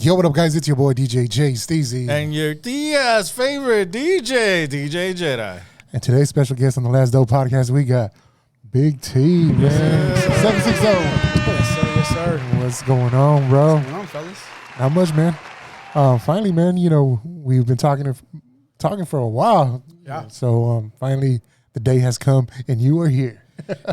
Yo, what up, guys? It's your boy DJ J Steezy. And your Tia's favorite DJ, DJ Jedi. And today's special guest on the Last Dope podcast, we got Big T, man. 760. Yes, sir. What's going on, bro? What's going on, fellas? Not much, man. Finally, man, you know, we've been talking for a while. Yeah. So finally, the day has come, and you are here.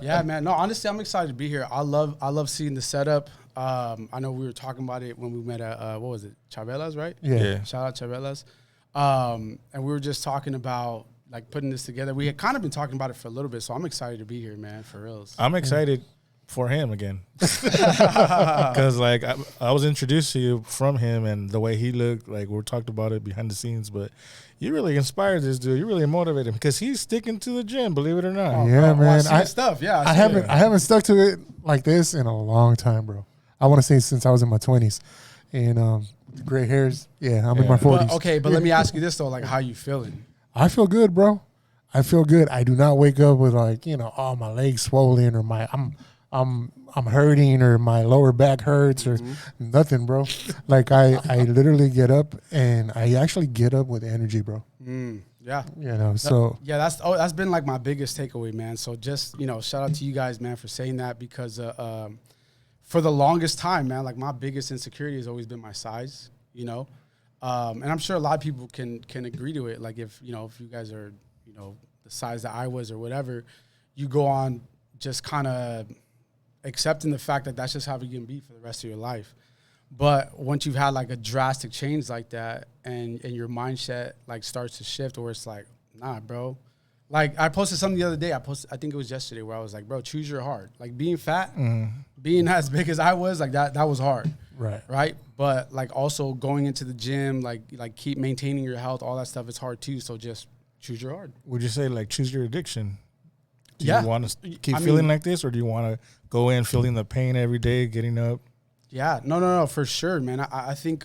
Yeah, man. No, honestly, I'm excited to be here. I love seeing the setup. I know we were talking about it when we met at, what was it? Chabelas, right? Yeah. Shout out Chabelas. And we were just talking about, like, putting this together. We had kind of been talking about it for a little bit, so I'm excited to be here, man, for reals. I'm excited for him again. Because, like, I was introduced to you from him and the way he looked. Like, we talked about it behind the scenes, but you really inspired this dude. You really motivated him because he's sticking to the gym, believe it or not. Yeah, man. I see the stuff. Yeah, I haven't stuck to it like this in a long time, bro. I want to say since I was in my 20s. And the gray hairs, I'm in my 40s. But let me ask you this, though. Like, how you feeling? I feel good, bro. I feel good. I do not wake up with, like, you know, oh, my legs swollen or I'm hurting or my lower back hurts or nothing, bro. Like, I literally get up and I actually get up with energy, bro. Yeah. You know, so. Yeah, that's been, like, my biggest takeaway, man. So just, you know, shout out to you guys, man, for saying that because for the longest time, man, like, my biggest insecurity has always been my size, you know. And I'm sure a lot of people can agree to it. Like, if you guys are, you know, the size that I was or whatever, you go on just kind of accepting the fact that that's just how you're going to be for the rest of your life. But once you've had, like, a drastic change like that and your mindset, like, starts to shift where it's like, nah, bro. Like, I posted something the other day. I think it was yesterday, where I was like, bro, choose your hard. Like, being fat, being as big as I was, like, that was hard. Right. But, like, also going into the gym, like keep maintaining your health, all that stuff is hard too. So just choose your hard. Would you say, like, choose your addiction? Do you want to keep feeling like this, or do you want to go in feeling the pain every day, getting up? Yeah, no, for sure, man. I think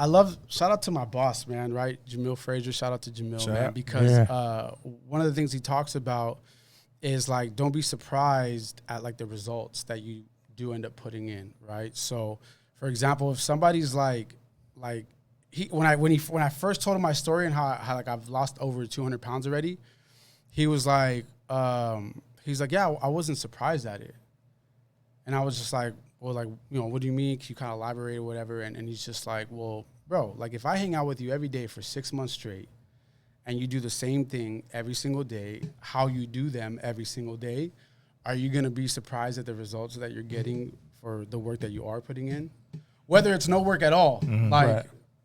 I love, shout out to my boss, man, right? Jamil Frazier, shout out to Jamil, man, because one of the things he talks about is, like, don't be surprised at, like, the results that you do end up putting in, right? So, for example, if somebody's like when I first told him my story and how like I've lost over 200 pounds already, he was like, he's like, yeah, I wasn't surprised at it. And I was just like, well, like, you know, what do you mean? Can you kind of elaborate or whatever? And he's just like, well, bro, like, if I hang out with you every day for 6 months straight and you do the same thing every single day, how you do them every single day, are you going to be surprised at the results that you're getting for the work that you are putting in? Whether it's no work at all.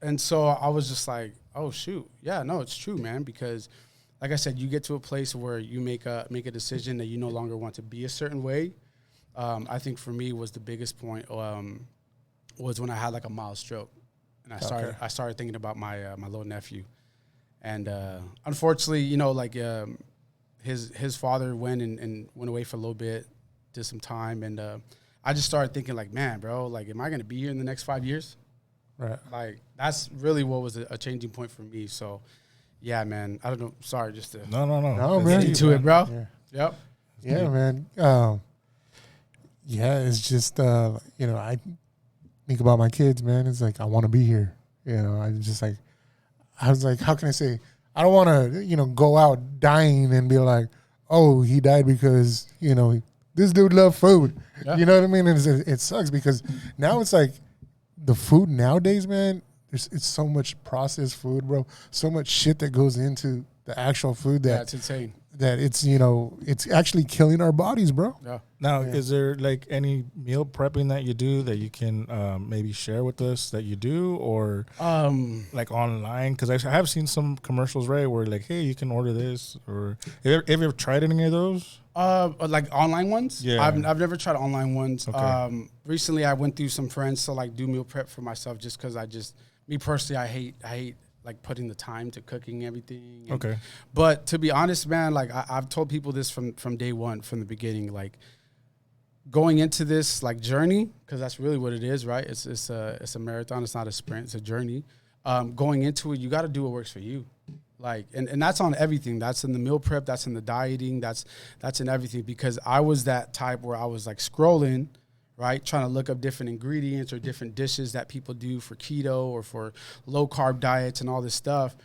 And so I was just like, oh, shoot. Yeah, no, it's true, man, because like I said, you get to a place where you make a decision that you no longer want to be a certain way. I think for me was the biggest point was when I had, like, a mild stroke, and I started thinking about my my little nephew, and unfortunately, you know, like, his father went away for a little bit, did some time, and I just started thinking, like, man, bro, like, am I gonna be here in the next 5 years? Right. Like, that's really what was a changing point for me. So, yeah, man. I don't know. Sorry, just to No, man. get into it, bro. Yeah. Yep. Yeah, man. It's just, you know, I think about my kids, man. It's like, I want to be here. You know, I was like, how can I say? I don't want to, you know, go out dying and be like, oh, he died because, you know, this dude loved food. Yeah. You know what I mean? And it sucks because now it's like the food nowadays, man, it's so much processed food, bro. So much shit that goes into the actual food that's insane. That it's, you know, it's actually killing our bodies, bro. Yeah. Now, is there, like, any meal prepping that you do that you can maybe share with us that you do, or like online? Because I have seen some commercials, right, where, like, hey, you can order this, or have you ever tried any of those? Like online ones? Yeah. I've never tried online ones. Okay. Recently I went through some friends to, like, do meal prep for myself just because me personally, I hate like putting the time to cooking everything. Okay. But to be honest, man, like, I've told people this from day one, from the beginning, like, going into this, like, journey, because that's really what it is, right? It's a marathon. It's not a sprint. It's a journey. Going into it, you got to do what works for you. Like, and that's on everything. That's in the meal prep. That's in the dieting. That's in everything, because I was that type where I was, like, scrolling, right? Trying to look up different ingredients or different dishes that people do for keto or for low carb diets and all this stuff.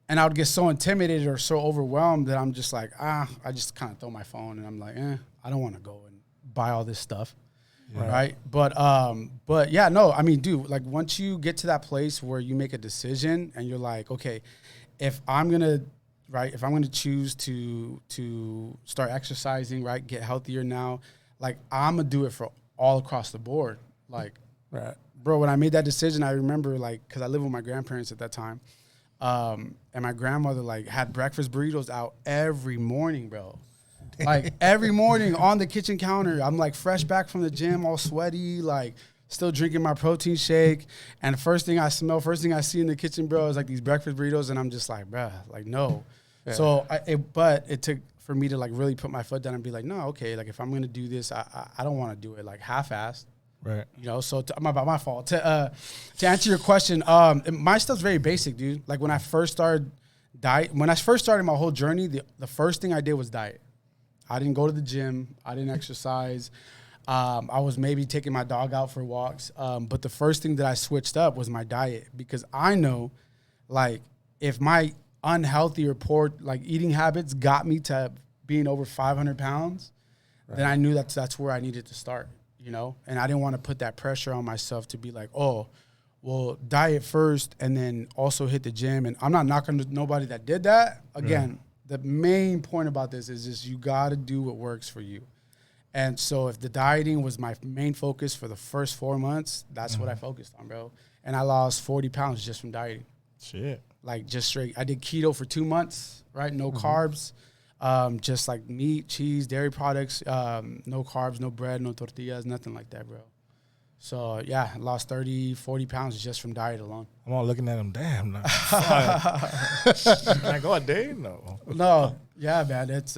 And I would get so intimidated or so overwhelmed that I'm just like, I just kind of throw my phone and I'm like, I don't want to go and buy all this stuff. Yeah. Right. But yeah, no, I mean, dude, like once you get to that place where you make a decision and you're like, okay, if I'm going to choose to start exercising, right, get healthier now, like I'm going to do it for all across the board. Like, bro, when I made that decision, I remember like, cause I lived with my grandparents at that time. And my grandmother like had breakfast burritos out every morning, bro. Like every morning on the kitchen counter, I'm like fresh back from the gym, all sweaty, like still drinking my protein shake. And the first thing I see in the kitchen, bro, is like these breakfast burritos. And I'm just like, bruh, like, no. Yeah. So it took for me to like really put my foot down and be like, no, okay. Like if I'm going to do this, I don't want to do it like half-assed. Right. You know, so my fault. To answer your question, my stuff's very basic, dude. Like when I first started my whole journey, the first thing I did was diet. I didn't go to the gym. I didn't exercise. I was maybe taking my dog out for walks. But the first thing that I switched up was my diet because I know, like, if my unhealthy or poor, like, eating habits got me to being over 500 pounds, then I knew that's where I needed to start, you know? And I didn't want to put that pressure on myself to be like, oh, well, diet first and then also hit the gym. And I'm not knocking nobody that did that. Again, the main point about this is just you got to do what works for you. And so if the dieting was my main focus for the first 4 months, that's what I focused on, bro. And I lost 40 pounds just from dieting. Shit. Like just straight. I did keto for 2 months, right? No carbs, just like meat, cheese, dairy products, no carbs, no bread, no tortillas, nothing like that, bro. So, yeah, I lost 30, 40 pounds just from diet alone. I'm all looking at him, damn. Can I go a day? No. No, yeah, man. It's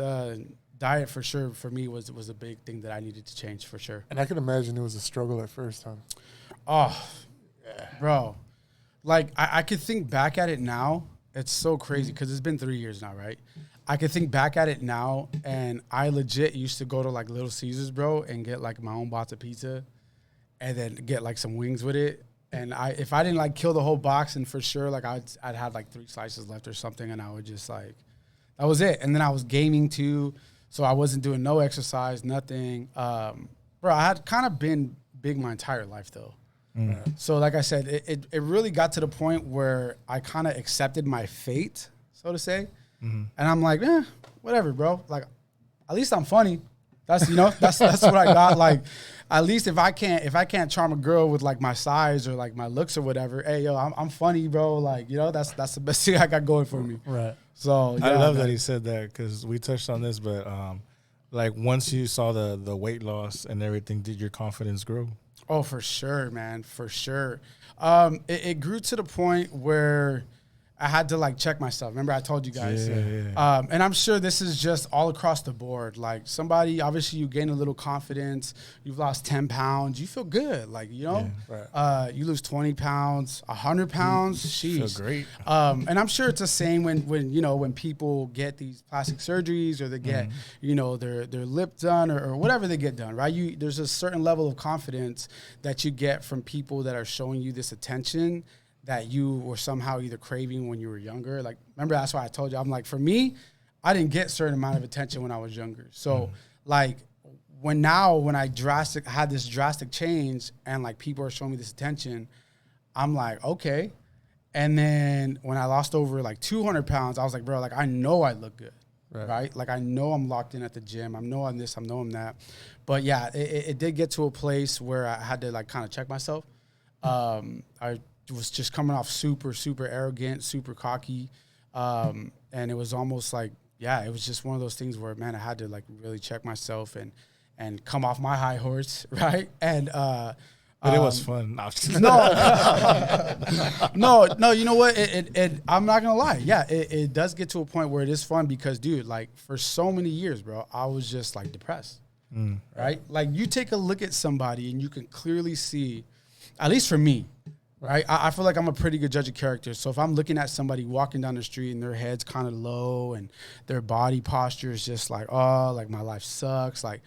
diet for sure for me was a big thing that I needed to change for sure. And I can imagine it was a struggle at first, huh? Oh, yeah. Bro. Like, I could think back at it now. It's so crazy because it's been 3 years now, right? I could think back at it now, and I legit used to go to, like, Little Caesars, bro, and get, like, my own box of pizza and then get, like, some wings with it. And if I didn't, like, kill the whole box, and for sure, like, I'd have, like, 3 slices left or something, and I would just, like, that was it. And then I was gaming, too, so I wasn't doing no exercise, nothing. Bro, I had kind of been big my entire life, though. So like I said, it really got to the point where I kind of accepted my fate, so to say. And I'm like, whatever, bro. Like, at least I'm funny. That's, you know, that's what I got. Like, at least if I can't charm a girl with like my size or like my looks or whatever, hey, yo, I'm funny, bro. Like, you know, that's the best thing I got going for me. Right. So yeah, I love that he said that because we touched on this, but like once you saw the weight loss and everything, did your confidence grow? Oh, for sure, man, for sure. It grew to the point where I had to like check myself. Remember I told you guys. Yeah. And I'm sure this is just all across the board. Like somebody, obviously you gain a little confidence. You've lost 10 pounds. You feel good. Like, you know, you lose 20 pounds, 100 pounds. Feel great. And I'm sure it's the same when, you know, when people get these plastic surgeries or they get, you know, their lip done or whatever they get done, right? There's a certain level of confidence that you get from people that are showing you this attention that you were somehow either craving when you were younger. Like, remember, that's why I told you, I'm like, for me, I didn't get a certain amount of attention when I was younger. So, like, when I had this drastic change and, like, people are showing me this attention, I'm like, okay. And then when I lost over, like, 200 pounds, I was like, bro, like, I know I look good, right? Like, I know I'm locked in at the gym. I know I'm this, I know I'm that. But, yeah, it did get to a place where I had to, like, kind of check myself. I was just coming off super, super arrogant, super cocky. And it was almost like, it was just one of those things where, man, I had to like really check myself and come off my high horse. Right. And, but it was fun. No, you know what? I'm not going to lie. Yeah. It does get to a point where it is fun because dude, like for so many years, bro, I was just like depressed. Right. Like you take a look at somebody and you can clearly see, at least for me, right? I feel like I'm a pretty good judge of character. So if I'm looking at somebody walking down the street and their head's kind of low and their body posture is just like, oh, like my life sucks. Like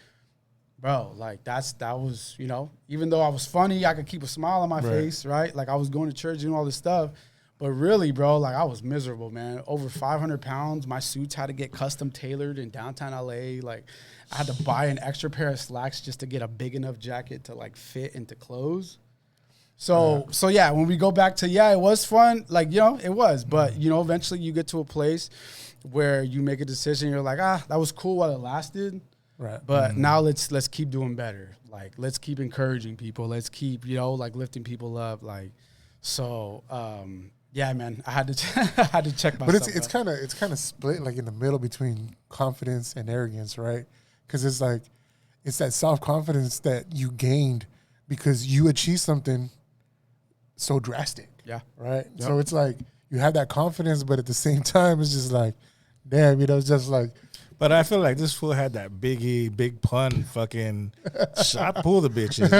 bro, like that was, you know, even though I was funny, I could keep a smile on my face, right? Like I was going to church and all this stuff. But really, bro, like I was miserable, man. Over 500 pounds. My suits had to get custom tailored in downtown LA. Like I had to buy an extra pair of slacks just to get a big enough jacket to like fit into clothes. So yeah, when we go back to, it was fun. Like, you know, it was. But, you know, eventually you get to a place where you make a decision. You're like, that was cool while it lasted. Right. But now let's keep doing better. Like, let's keep encouraging people. Let's keep, you know, like lifting people up. Like, so, yeah, man, I had to check myself. But it's kind of split like in the middle between confidence and arrogance, right? Because it's like it's that self-confidence that you gained because you achieved something so drastic. Yeah. Right. Yep. So it's like you have that confidence, but at the same time, it's just like, damn, you know, it's just like. But I feel like this fool had that big pun fucking shot pull the bitches.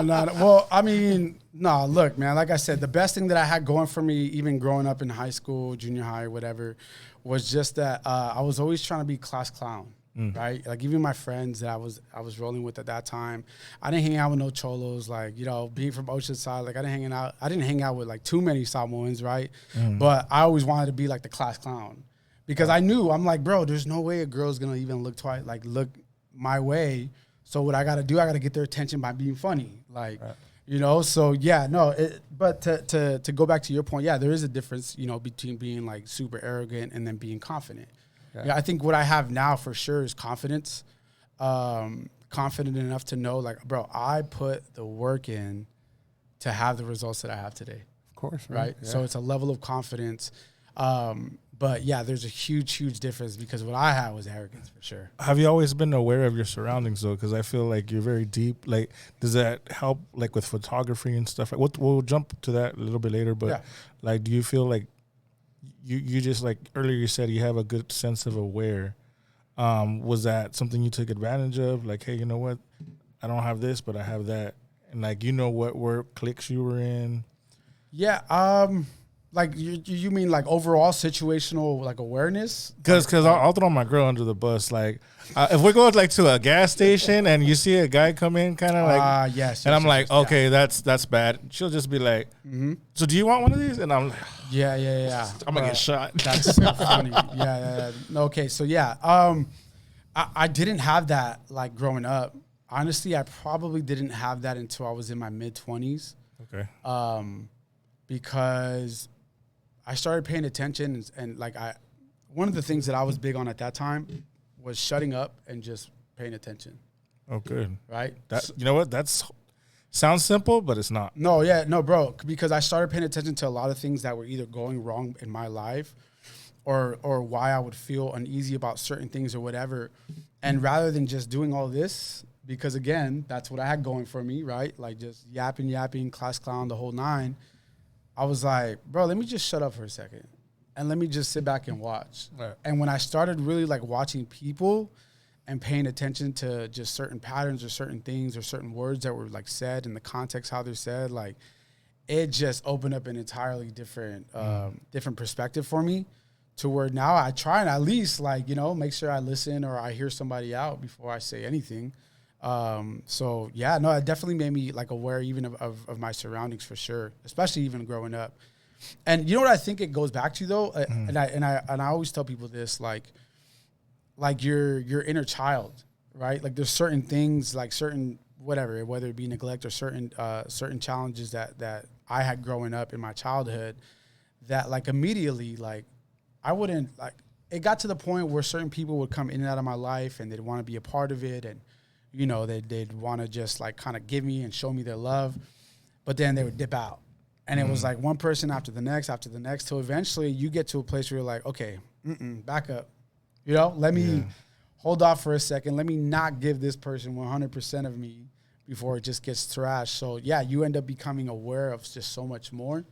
No. Well, I mean, no, look, man, like I said, the best thing that I had going for me, even growing up in high school, junior high, whatever, was just that I was always trying to be class clown. Right, like even my friends that I was rolling with at that time, I didn't hang out with no cholos. Like, you know, being from Oceanside, like I didn't hang out with like too many Samoans, right? But I always wanted to be like the class clown because I knew, I'm like, bro, there's no way a girl's gonna even look my way. So what I gotta do, I gotta get their attention by being funny, like. Right. You know, so yeah, no, but to go back to your point, yeah, there is a difference, you know, between being like super arrogant and then being confident. Yeah, I think what I have now for sure is confidence. Confident enough to know, like, bro, I put the work in to have the results that I have today. Of course, right? Yeah. So it's a level of confidence. But yeah, there's a huge difference because what I had was arrogance for sure. Have you always been aware of your surroundings though? Because I feel like you're very deep. Like, does that help like with photography and stuff? Like, we'll jump to that a little bit later. But like, do you feel like you just like earlier you said you have a good sense of aware? Was that something you took advantage of? Like, hey, you know what? I don't have this, but I have that, and like you know what work cliques you were in. Yeah. Like you mean like overall situational like awareness? Because I'll throw my girl under the bus. Like if we're going like to a gas station and you see a guy come in, kind of like yes, and I'm like, okay, that's bad. She'll just be like, so do you want one of these? And I'm like, yeah. I'm gonna get shot. That's so funny. Yeah. Okay, so yeah, I didn't have that like growing up. Honestly, I probably didn't have that until I was in my mid-20s. Okay. Because I started paying attention and like one of the things that I was big on at that time was shutting up and just paying attention. Oh, good. Right? You know what? That's sounds simple, but it's not. No, bro. Because I started paying attention to a lot of things that were either going wrong in my life or why I would feel uneasy about certain things or whatever. And rather than just doing all this, because again, that's what I had going for me, right? Like just yapping, class clown, the whole nine. I was like, bro, let me just shut up for a second and let me just sit back and watch. Right. And when I started really like watching people and paying attention to just certain patterns or certain things or certain words that were like said in the context, how they're said, like it just opened up an entirely different perspective for me to where now I try and at least like, you know, make sure I listen or I hear somebody out before I say anything. So yeah, no, it definitely made me like aware even of my surroundings for sure, especially even growing up. And you know what I think it goes back to though, and I always tell people this, like your inner child, right? Like there's certain things, like certain whatever, whether it be neglect or certain challenges that I had growing up in my childhood, that like immediately like I wouldn't like. It got to the point where certain people would come in and out of my life and they'd want to be a part of it and. You know, they'd want to just like kind of give me and show me their love, but then they would dip out. And it was like one person after the next, till eventually you get to a place where you're like, okay, back up. You know, let me hold off for a second. Let me not give this person 100% of me before it just gets trashed. So yeah, you end up becoming aware of just so much more.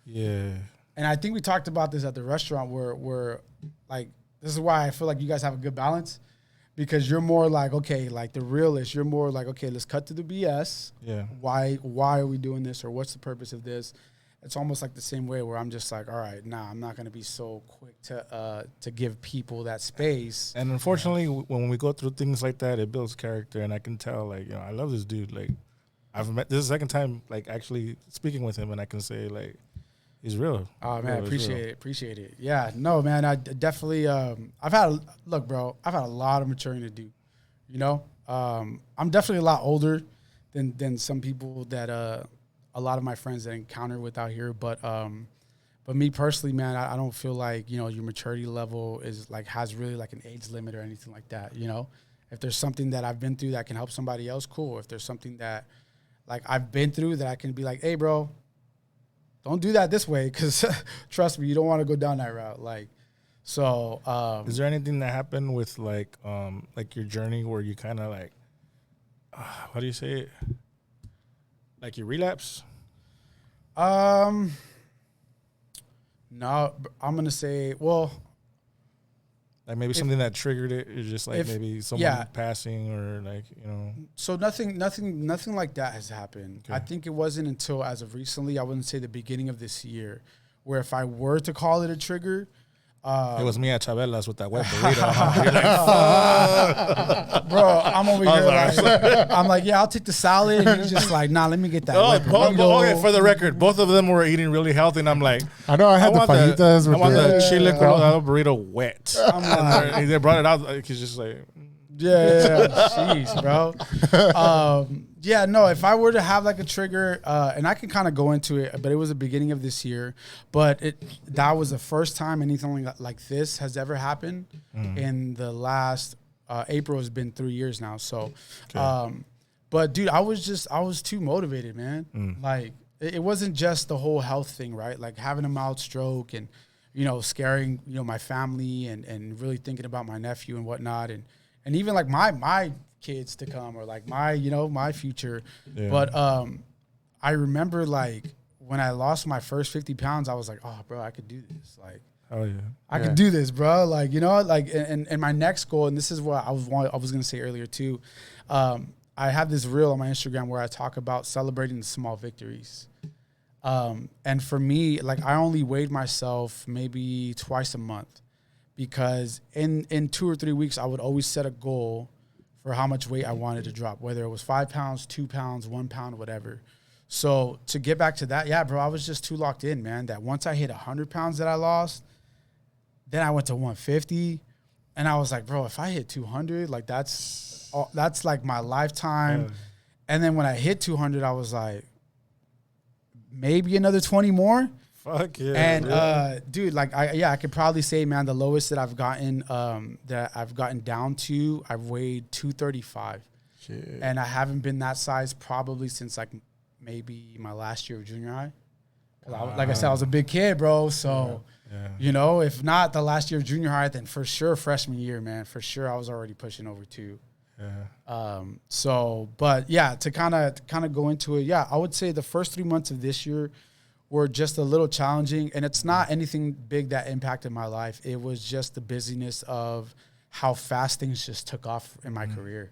Yeah. And I think we talked about this at the restaurant where like, this is why I feel like you guys have a good balance. Because you're more like, okay, like the realist, you're more like, okay, let's cut to the BS. Yeah. Why are we doing this or what's the purpose of this? it's almost like the same way where I'm just like, all right, I'm not going to be so quick to give people that space. And unfortunately, when we go through things like that, it builds character. And I can tell, like, you know, I love this dude. Like, this is the second time, like, actually speaking with him, and I can say, like, he's real. Oh, man, appreciate it. Yeah, no, man, I definitely, I've had a lot of maturing to do, you know? I'm definitely a lot older than some people that a lot of my friends that I encounter with out here. But me personally, man, I don't feel like, you know, your maturity level is like has really like an age limit or anything like that, you know? If there's something that I've been through that can help somebody else, cool. If there's something that like I've been through that I can be like, hey, bro, don't do that this way, because trust me, you don't want to go down that route. Like, so. Is there anything that happened with like your journey where you kind of like, how do you say it? Like you relapse? No, I'm gonna say, well, like maybe something that triggered it is just like maybe someone passing or like, you know. So nothing like that has happened. Okay. I think it wasn't until as of recently, I wouldn't say the beginning of this year, where if I were to call it a trigger. It was me at Chabela's with that wet burrito. Like, bro, I'm over here. Like, I'm like, yeah, I'll take the salad. And he's just like, nah, let me get that wet burrito. Okay, for the record, both of them were eating really healthy, and I'm like, I know I had the fajitas. I want the chile colorado burrito wet. I'm like, they brought it out. Like, he's just like, yeah, jeez, bro. Yeah, no, if I were to have like a trigger, and I can kind of go into it, but it was the beginning of this year, but that was the first time anything like this has ever happened in the last, April has been 3 years now. So, okay. But dude, I was too motivated, man. Like it wasn't just the whole health thing, right? Like having a mild stroke and, you know, scaring, you know, my family and really thinking about my nephew and whatnot. And even like my kids to come or like my, you know, my future. Yeah. But I remember like when I lost my first 50 pounds, I was like, oh, bro, I could do this. Like, oh yeah, I could do this, bro. Like, you know, like, and my next goal, and this is what I was going to say earlier too. I have this reel on my Instagram where I talk about celebrating the small victories. And for me, like I only weighed myself maybe twice a month, because in 2 or 3 weeks, I would always set a goal for how much weight I wanted to drop, whether it was 5 pounds, 2 pounds, 1 pound, whatever. So to get back to that, yeah, bro, I was just too locked in, man, that once I hit 100 pounds that I lost, then I went to 150, and I was like, bro, if I hit 200, like that's like my lifetime. Yeah. And then when I hit 200, I was like, maybe another 20 more. Fuck yeah. And dude, like I could probably say, man, the lowest that I've gotten down to, I've weighed 235. Shit. And I haven't been that size probably since like maybe my last year of junior high. Like I said, I was a big kid, bro. So you know, if not the last year of junior high, then for sure freshman year, man, for sure I was already pushing over 2. Yeah. So, but yeah, to kind of go into it, yeah, I would say the first 3 months of this year were just a little challenging, and it's not anything big that impacted my life. It was just the busyness of how fast things just took off in my career.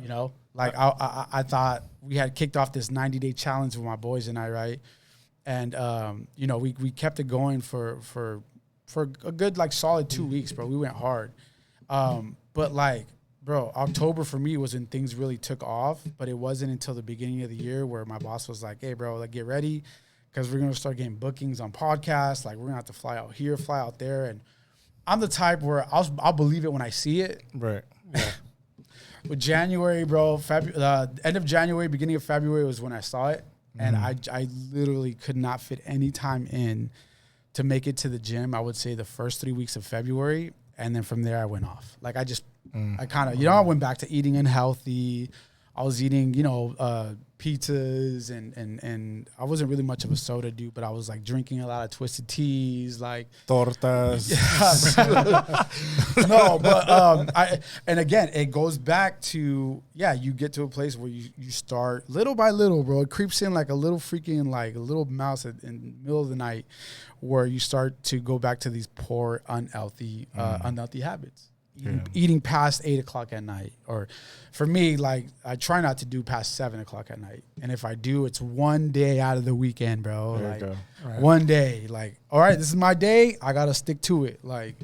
You know, like I thought we had kicked off this 90-day challenge with my boys and I, right? And you know, we kept it going for a good like solid 2 weeks, bro. We went hard, but like, bro, October for me was when things really took off. But it wasn't until the beginning of the year where my boss was like, "Hey, bro, like get ready, because we're going to start getting bookings on podcasts. Like, we're going to have to fly out here, fly out there." And I'm the type where I'll believe it when I see it. Right. Yeah. With January, bro, end of January, beginning of February was when I saw it. And I literally could not fit any time in to make it to the gym. I would say the first 3 weeks of February. And then from there, I went off. Like, I kind of, you know, I went back to eating unhealthy. I was eating, you know, pizzas and I wasn't really much of a soda dude, but I was like drinking a lot of twisted teas, like tortas. No, but and again, it goes back to, yeah, you get to a place where you start little by little, bro. It creeps in like a little freaking, like a little mouse in the middle of the night, where you start to go back to these poor, unhealthy habits. eating past 8 o'clock at night. Or for me, like, I try not to do past 7 o'clock at night. And if I do, it's one day out of the weekend, bro. There like, you go. right. One day, like, all right, this is my day. I got to stick to it. Like,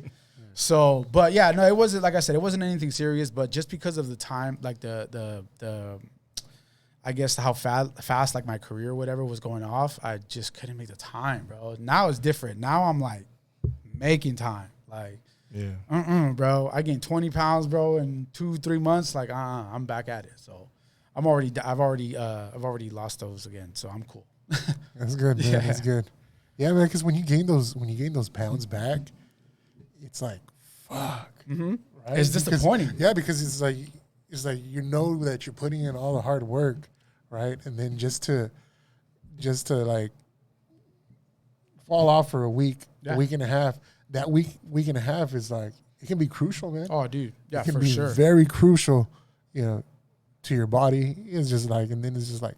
so, but yeah, no, it wasn't, like I said, it wasn't anything serious, but just because of the time, like the I guess how fast like my career or whatever was going off, I just couldn't make the time, bro. Now it's different. Now I'm like making time. Like, bro, I gained 20 pounds, bro, in 2-3 months. Like, I'm back at it. So I've already lost those again. So I'm cool. That's good, man. Yeah. That's good. Yeah, man. Because when you gain those pounds back, it's like, fuck. Mm-hmm. Right? It's disappointing. Because it's like you know that you're putting in all the hard work, right? And then just to like fall off for a week and a half. That week and a half is like, it can be crucial, man. Oh, dude. Yeah, it can for be sure. Very crucial, to your body. It's just like, and then it's just like,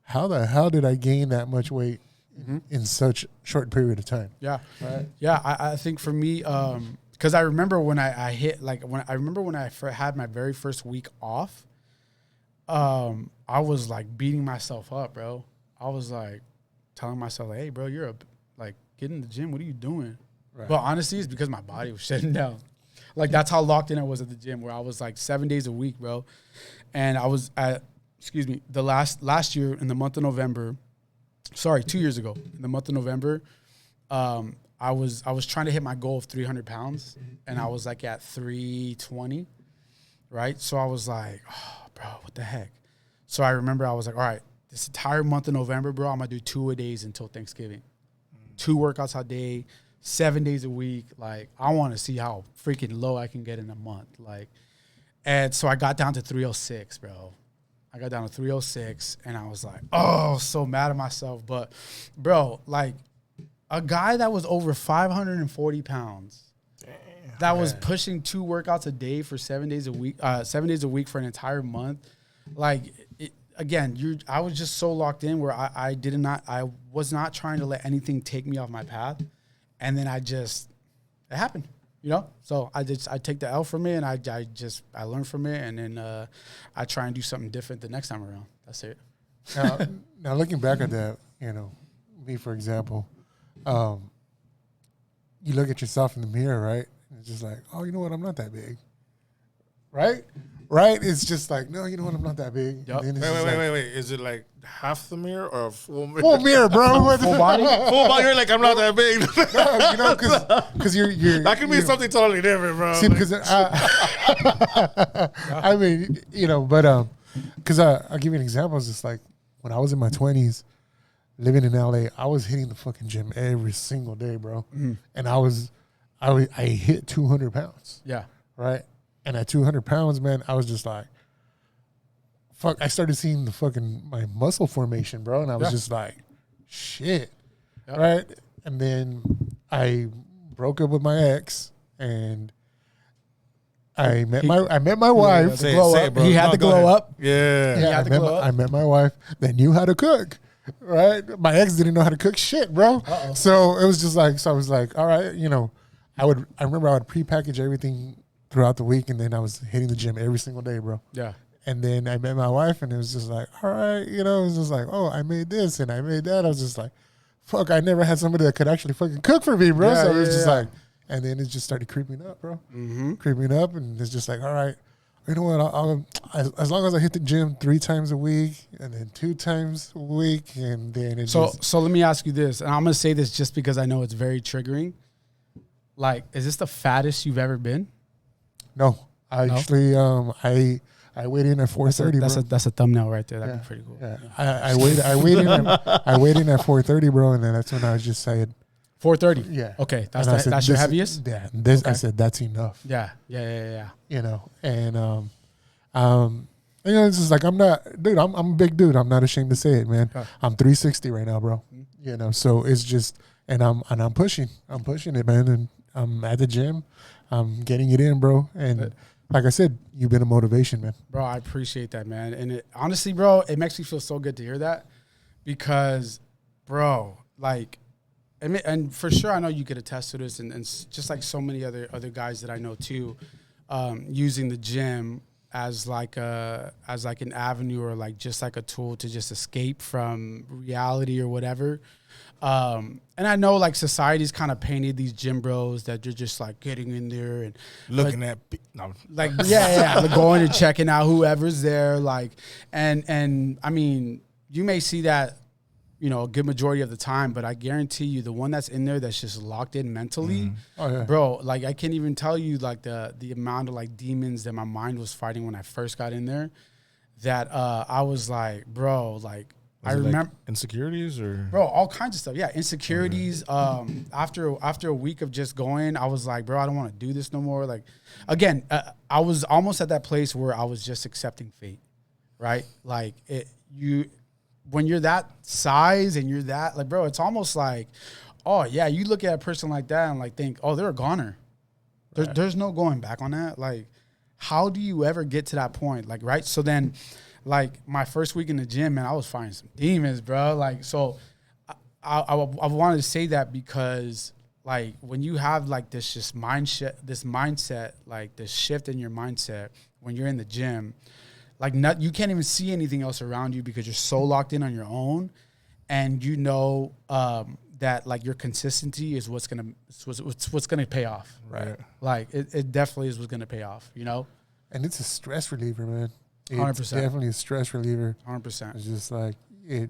how the hell did I gain that much weight in such a short period of time? Yeah. Right. Yeah. I think for me, because I remember when I hit, like, when I had my very first week off, I was like beating myself up, bro. I was like telling myself, like, hey, bro, get in the gym. What are you doing? Right. But honestly, it's because my body was shutting down. Like, that's how locked in I was at the gym, where I was like 7 days a week, bro. And I was the last year in the month of November, 2 years ago, in the month of November, I was trying to hit my goal of 300 pounds, and I was like at 320, right? So I was like, oh, bro, what the heck? So I remember I was like, all right, this entire month of November, bro, I'm going to do 2-a-days until Thanksgiving. 2 workouts a day, 7 days a week. Like, I want to see how freaking low I can get in a month. Like, and so I got down to 306, bro. I got down to 306, and I was like, oh, so mad at myself. But, bro, like, a guy that was over 540 pounds, that was pushing 2 workouts a day for 7 days a week for an entire month. Like, I was just so locked in where I was not trying to let anything take me off my path. And then it happened, So I take the L from it, and I learn from it, and then I try and do something different the next time around. That's it. Now looking back at that, me, for example, you look at yourself in the mirror, right? And it's just like, oh, you know what? I'm not that big. Right? It's just like, no, you know what? I'm not that big. Yep. Wait. Is it like half the mirror or a full mirror? Full mirror, bro. Full body? Full body. You're like, I'm not that big. No, because you're. That could be something totally different, bro. See, because I mean, but because I'll give you an example. It's just like when I was in my 20s, living in LA, I was hitting the fucking gym every single day, bro. Mm. And I hit 200 pounds. Yeah. Right. And at 200 pounds, man, I was just like, fuck. I started seeing my muscle formation, bro. And I was just like, shit. Yep. Right. And then I broke up with my ex, and I met my wife. He had to glow up. Yeah. I met my wife that knew how to cook. Right. My ex didn't know how to cook shit, bro. Uh-oh. So it was just like, I was like, all right, I remember I would prepackage everything throughout the week, and then I was hitting the gym every single day, bro. Yeah. And then I met my wife, and it was just like, all right, it was just like, oh, I made this and I made that. I was just like, fuck, I never had somebody that could actually fucking cook for me, bro. Yeah, so it was just like, and then it just started creeping up, bro. Mm-hmm. Creeping up, and it's just like, all right, you know what? I'll as long as I hit the gym 3 times a week, and then 2 times a week, and then So let me ask you this, and I'm gonna say this just because I know it's very triggering. Like, is this the fattest you've ever been? No, actually, I weighed in at 430. That's a thumbnail right there. That'd be pretty cool. Yeah. I weighed in at 430, bro, and then that's when I was just saying 430. Yeah. Okay, that's your heaviest. Yeah. Okay. I said that's enough. Yeah. And it's just like, I'm a big dude. I'm not ashamed to say it, man. Okay. I'm 360 right now, bro. Mm-hmm. So it's just, and I'm pushing it, man, and I'm at the gym. I'm getting it in, bro. And like I said, you've been a motivation, man. Bro, I appreciate that, man. And honestly, bro, it makes me feel so good to hear that, because, bro, like, and for sure, I know you could attest to this, and just like so many other guys that I know too. using the gym as like an avenue or like just like a tool to just escape from reality or whatever. And I know like society's kind of painted these gym bros that you're just like getting in there and looking like like going and checking out whoever's there, like and I mean, you may see that, you know, a good majority of the time, but I guarantee you the one that's in there that's just locked in mentally, bro, like I can't even tell you like the amount of like demons that my mind was fighting when I first got in there, that I was like, bro, like I remember like insecurities or bro, all kinds of stuff. Yeah, insecurities. After a week of just going, I was like, bro, I don't want to do this no more. Like, again, I was almost at that place where I was just accepting fate, right? Like when you're that size and you're that like, bro, it's almost like, oh yeah, you look at a person like that and like think, oh, they're a goner. There's no going back on that. Like, how do you ever get to that point? Like, right? So then, like my first week in the gym, man, I was fighting some demons, bro. Like, so I wanted to say that because like when you have like this mindset, like this shift in your mindset when you're in the gym, like you can't even see anything else around you because you're so locked in on your own, and you know that like your consistency is what's gonna pay off, right? Like it definitely is what's gonna pay off, you know. And it's a stress reliever, man. 100%. It's definitely a stress reliever. 100%. It's just like it,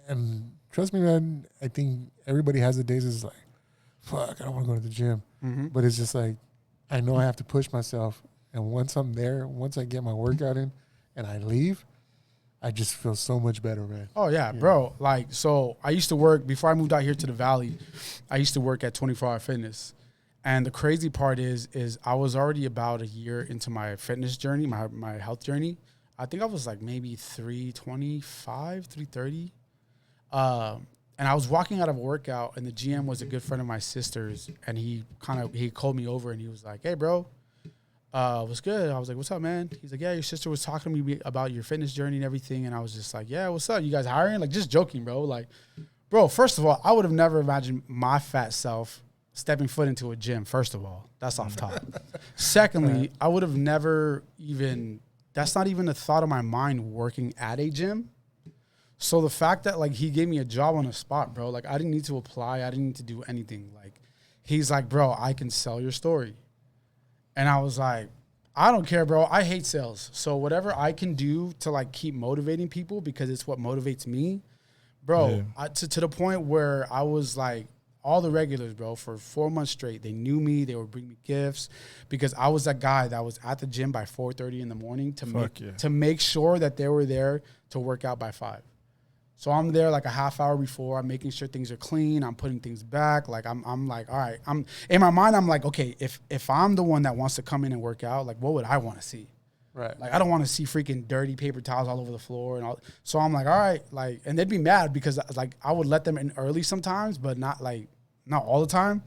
and trust me, man. I think everybody has the days it's like, fuck, I don't want to go to the gym, but it's just like I know I have to push myself, and once I'm there, once I get my workout in, and I leave, I just feel so much better, man. Oh yeah, bro. Like, so I used to work before I moved out here to the Valley. I used to work at 24 Hour Fitness. And the crazy part is I was already about a year into my fitness journey, my health journey. I think I was like maybe 325, 330. And I was walking out of a workout, and the GM was a good friend of my sister's, and he called me over, and he was like, "Hey, bro, what's good?" I was like, "What's up, man?" He's like, "Yeah, your sister was talking to me about your fitness journey and everything." And I was just like, "Yeah, what's up? You guys hiring?" Like, just joking, bro. Like, bro, first of all, I would have never imagined my fat self stepping foot into a gym. First of all, that's off top. Secondly, I would have never even, that's not even a thought of my mind, working at a gym. So the fact that like he gave me a job on the spot, bro, like I didn't need to apply. I didn't need to do anything. Like he's like, "Bro, I can sell your story." And I was like, I don't care, bro. I hate sales. So whatever I can do to like keep motivating people, because it's what motivates me, bro, to the point where I was like, all the regulars, bro, for 4 months straight, they knew me. They would bring me gifts because I was that guy that was at the gym by 4:30 in the morning to make sure that they were there to work out by 5. So I'm there like a half hour before. I'm making sure things are clean. I'm putting things back. Like I'm like, all right. I'm in my mind. I'm like, okay, if I'm the one that wants to come in and work out, like, what would I want to see? Right. Like, I don't want to see freaking dirty paper towels all over the floor and all. So I'm like, all right, like, and they'd be mad because like I would let them in early sometimes, but not all the time.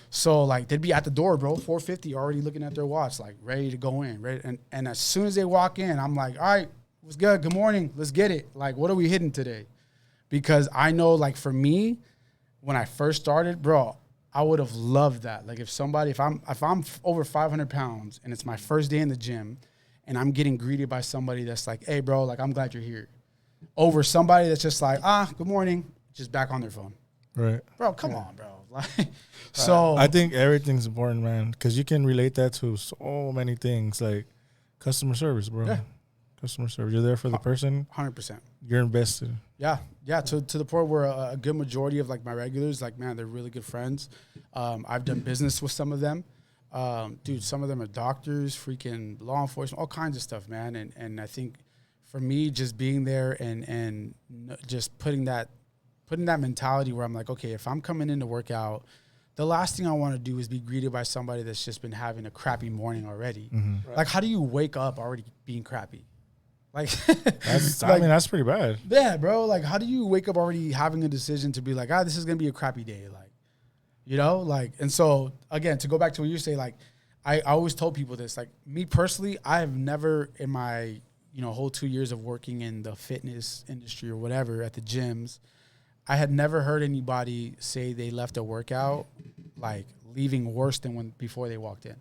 So like they'd be at the door, bro, 4:50, already looking at their watch, like ready to go in, ready. And as soon as they walk in, I'm like, all right, what's good? Good morning. Let's get it. Like, what are we hitting today? Because I know, like, for me, when I first started, bro, I would have loved that. Like, if I'm over 500 pounds and it's my first day in the gym and I'm getting greeted by somebody that's like, "Hey, bro, like, I'm glad you're here," over somebody that's just like, "Good morning," just back on their phone. Right. Bro, come on, bro. Like, so I think everything's important, man, because you can relate that to so many things, like customer service, bro. Yeah. Customer service. You're there for the person. 100%. You're invested. Yeah. To the point where a good majority of like my regulars, like, man, they're really good friends. I've done business with some of them. Dude, some of them are doctors, freaking law enforcement, all kinds of stuff, man. And I think for me, just being there and just putting that mentality where I'm like, okay, if I'm coming in to work out, the last thing I want to do is be greeted by somebody that's just been having a crappy morning already. Mm-hmm. Right. Like, how do you wake up already being crappy? Like, that's, like, I mean, that's pretty bad. Yeah, bro. Like, how do you wake up already having a decision to be like, this is going to be a crappy day? Like, you know, like, and so again, to go back to what you say, like, I always told people this, like, me personally, I have never in my, whole 2 years of working in the fitness industry or whatever at the gyms, I had never heard anybody say they left a workout, like, leaving worse than before they walked in.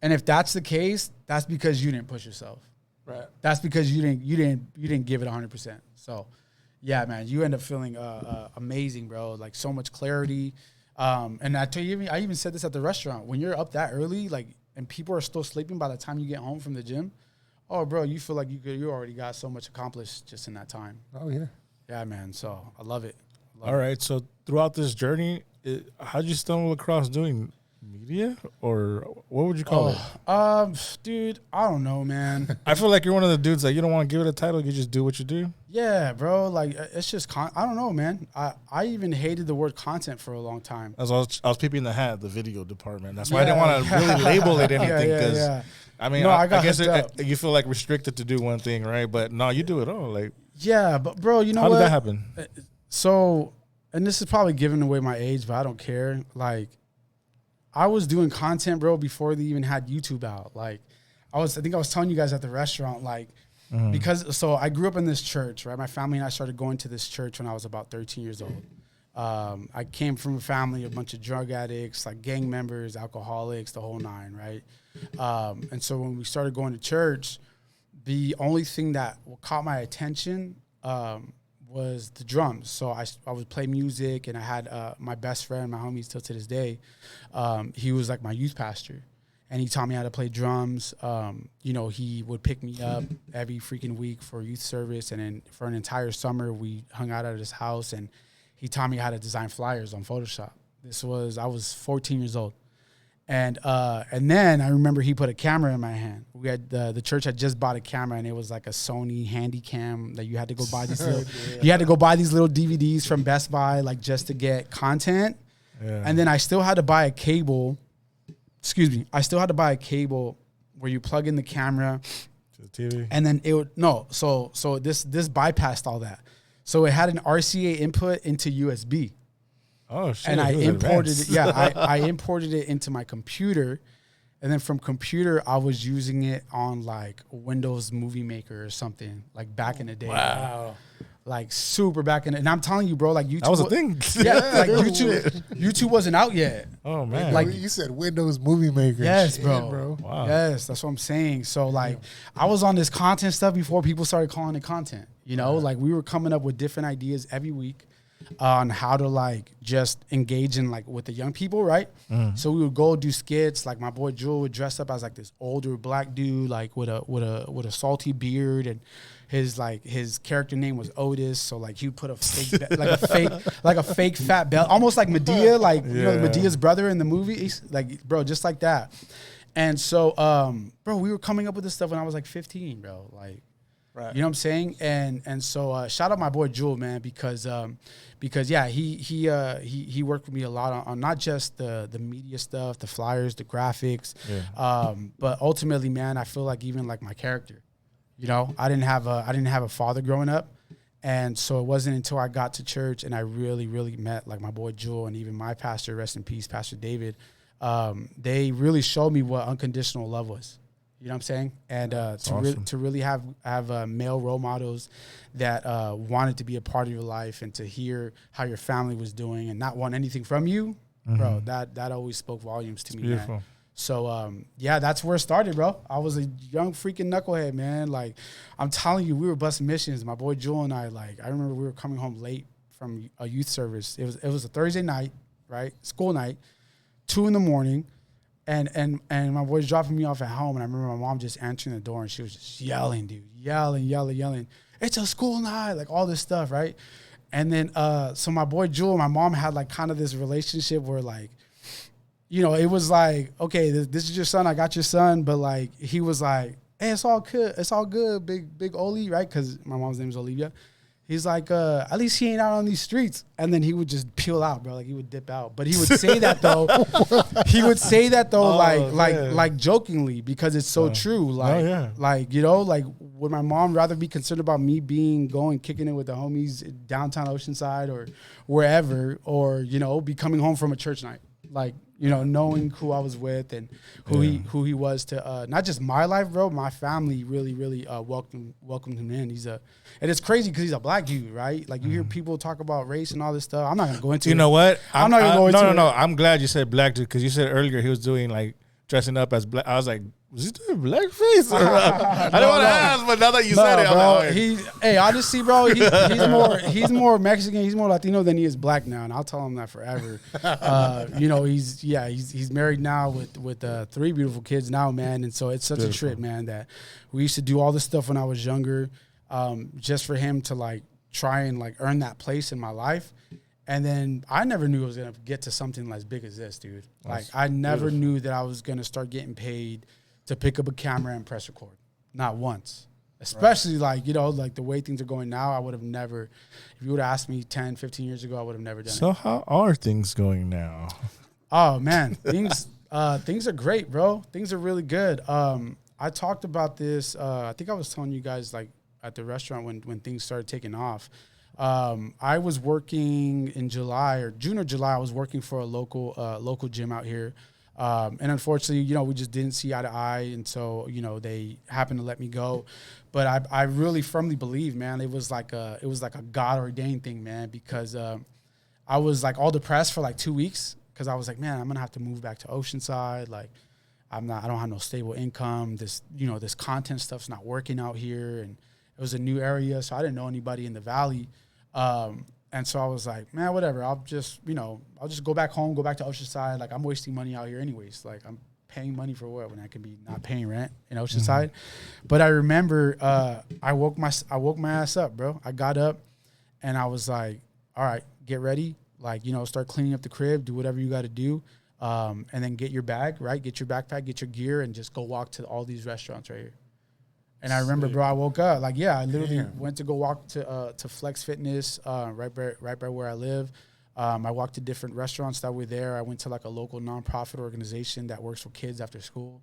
And if that's the case, that's because you didn't push yourself. Right. That's because you didn't give it 100%. So, yeah, man, you end up feeling amazing, bro. Like so much clarity. And I tell you, I even said this at the restaurant. When you're up that early, like, and people are still sleeping by the time you get home from the gym, oh, bro, you feel like you already got so much accomplished just in that time. Oh yeah. Yeah, man. So I love it. All right. So throughout this journey, how'd you stumble across doing media, or what would you call it? Dude, I don't know, man. I feel like you're one of the dudes that you don't want to give it a title. You just do what you do. Yeah, bro. Like it's just I don't know, man. I even hated the word content for a long time. I was peeping the hat, the video department. That's why I didn't want to really label it anything because I mean, no, I guess you feel like restricted to do one thing, right? But no, you do it all. Like, yeah, but bro, you know how what? did that happen? So, and this is probably giving away my age, but I don't care. Like, I was doing content, bro, before they even had YouTube out. Like, I think I was telling you guys at the restaurant, like, so I grew up in this church, right? My family and I started going to this church when I was about 13 years old. I came from a family, a bunch of drug addicts, like gang members, alcoholics, the whole nine, right? And so when we started going to church, the only thing that caught my attention was the drums. So I would play music, and I had my best friend, my homie still to this day, he was like my youth pastor, and he taught me how to play drums. You know, he would pick me up every freaking week for youth service, and then for an entire summer, we hung out at his house, and he taught me how to design flyers on Photoshop. I was 14 years old. And then I remember he put a camera in my hand. We had the church had just bought a camera, and it was like a Sony Handycam that you had to go buy these little, you had to go buy these little DVDs from Best Buy, like just to get content. Yeah. And then I still had to buy a cable. I still had to buy a cable where you plug in the camera to the TV, and then it would So this bypassed all that. So it had an RCA input into USB. Oh shit! And I imported it. Yeah, I imported it into my computer, and then from computer I was using it on like Windows Movie Maker or something, like back in the day. Wow. Like super back in it. And I'm telling you, bro, like YouTube. That was a thing. Yeah, like YouTube wasn't out yet. Oh man. Like you said, Windows Movie Maker. Yes, shit, bro. Wow. Yes, that's what I'm saying. So like I was on this content stuff before people started calling it content. You know, like we were coming up with different ideas every week on how to like just engage in like with the young people, right? So we would go do skits. Like my boy Jewel would dress up as like this older black dude, like with a salty beard, and his character name was Otis. So like he would put a fake fat belt, almost like Medea, like you know Medea's brother in the movies, like bro, just like that. And so bro, we were coming up with this stuff when I was like 15, bro, like. Right. You know what I'm saying? And so shout out my boy Jewel, man, because yeah, he worked with me a lot on not just the media stuff, the flyers, the graphics, but ultimately, man, I feel like even like my character, you know, I didn't have a father growing up, and so it wasn't until I got to church and I really met like my boy Jewel and even my pastor, rest in peace, Pastor David. They really showed me what unconditional love was. You know what I'm saying? And to really have male role models that wanted to be a part of your life and to hear how your family was doing and not want anything from you, bro, that always spoke volumes to me, beautiful. Man. So, yeah, that's where it started, bro. I was a young freaking knucklehead, man. Like, I'm telling you, we were busting missions. My boy Joel and I, like, I remember we were coming home late from a youth service. It was a Thursday night, right? School night, 2 a.m. And my boy's dropping me off at home, and I remember my mom just answering the door, and she was just yelling, dude, yelling. It's a school night, like all this stuff, right? And then, so my boy Jewel, my mom had like kind of this relationship where like, you know, it was like, okay, this is your son, I got your son, but like he was like, hey, it's all good, big Oli, right? Because my mom's name is Olivia. He's like, at least he ain't out on these streets. And then he would just peel out, bro. Like he would dip out. But he would say that though. Like jokingly, because it's so true. Like, like, you know, like would my mom rather be concerned about me going kicking it with the homies downtown Oceanside or wherever, or, you know, be coming home from a church night? Like, you know, knowing who I was with and who he was to not just my life, bro. My family really welcomed him in. And it's crazy because he's a black dude, right? Like you hear people talk about race and all this stuff. I'm not gonna go into. You know what? I'm not gonna go into. No. I'm glad you said black dude because you said earlier he was doing like dressing up as black. I was like, was he doing blackface? I don't want to ask, but now that you said it, bro, I'm like, hey, honestly, bro, he's more Mexican, he's more Latino than he is black now, and I'll tell him that forever. He's married now with 3 beautiful kids now, man, and so it's such a trip, man, that we used to do all this stuff when I was younger, just for him to like try and like earn that place in my life. And then I never knew I was going to get to something as big as this, dude. Like, I never knew that I was going to start getting paid to pick up a camera and press record. Not once. Especially, like, you know, like the way things are going now, I would have never, if you would have asked me 10, 15 years ago, I would have never done it. So how are things going now? Oh, man. Things are great, bro. Things are really good. I talked about this. I think I was telling you guys, like, at the restaurant when things started taking off. I was working in June or July. I was working for a local gym out here. And unfortunately, you know, we just didn't see eye to eye. And so, you know, they happened to let me go. But I really firmly believe, man, it was like a God ordained thing, man, because I was like all depressed for like 2 weeks because I was like, man, I'm going to have to move back to Oceanside. Like, I don't have no stable income. This content stuff's not working out here. And it was a new area, so I didn't know anybody in the Valley. And so I was like, man, whatever. I'll just go back home, go back to Oceanside. Like, I'm wasting money out here anyways. Like, I'm paying money for what when I can be not paying rent in Oceanside. Mm-hmm. But I remember I woke my ass up, bro. I got up and I was like, all right, get ready. Like, you know, start cleaning up the crib, do whatever you got to do. And then get your bag, right? Get your backpack, get your gear, and just go walk to all these restaurants right here. And I remember, bro, I woke up like, I literally went to go walk to Flex Fitness, right by where I live. I walked to different restaurants that were there. I went to like a local nonprofit organization that works for kids after school.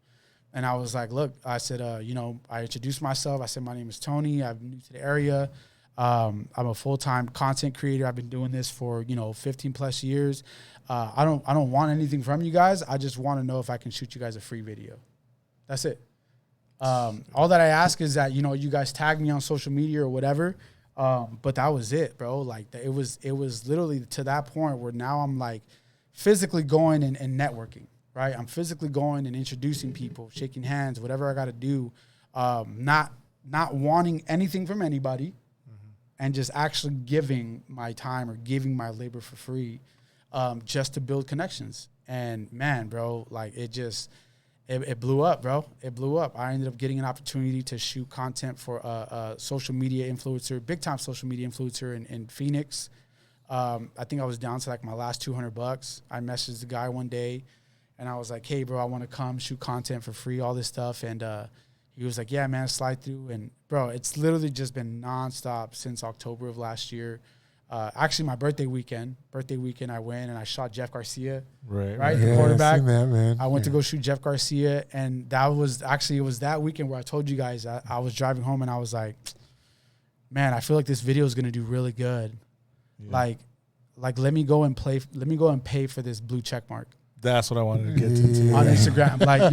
And I was like, look, I said, I introduced myself. I said, my name is Tony. I'm new to the area. I'm a full-time content creator. I've been doing this for, 15 plus years. I don't want anything from you guys. I just want to know if I can shoot you guys a free video. That's it. All that I ask is that, you guys tag me on social media or whatever. But that was it, bro. Like it was literally to that point where now I'm like physically going and networking, right? I'm physically going and introducing people, shaking hands, whatever I got to do. Not wanting anything from anybody and just actually giving my time or giving my labor for free, just to build connections. And man, bro, like it blew up, bro. It blew up. I ended up getting an opportunity to shoot content for a social media influencer, big time social media influencer in Phoenix. I think I was down to like my last $200. I messaged the guy one day and I was like, hey bro, I want to come shoot content for free, all this stuff. And, he was like, yeah, man, slide through. And bro, it's literally just been nonstop since October of last year. Actually, my birthday weekend, I went and I shot Jeff Garcia, right? The quarterback. That, man. I went to go shoot Jeff Garcia, and it was that weekend where I told you guys I was driving home and I was like, man, I feel like this video is gonna do really good. Yeah. Like let me go and pay for this blue check mark. That's what I wanted to get to on Instagram. Like,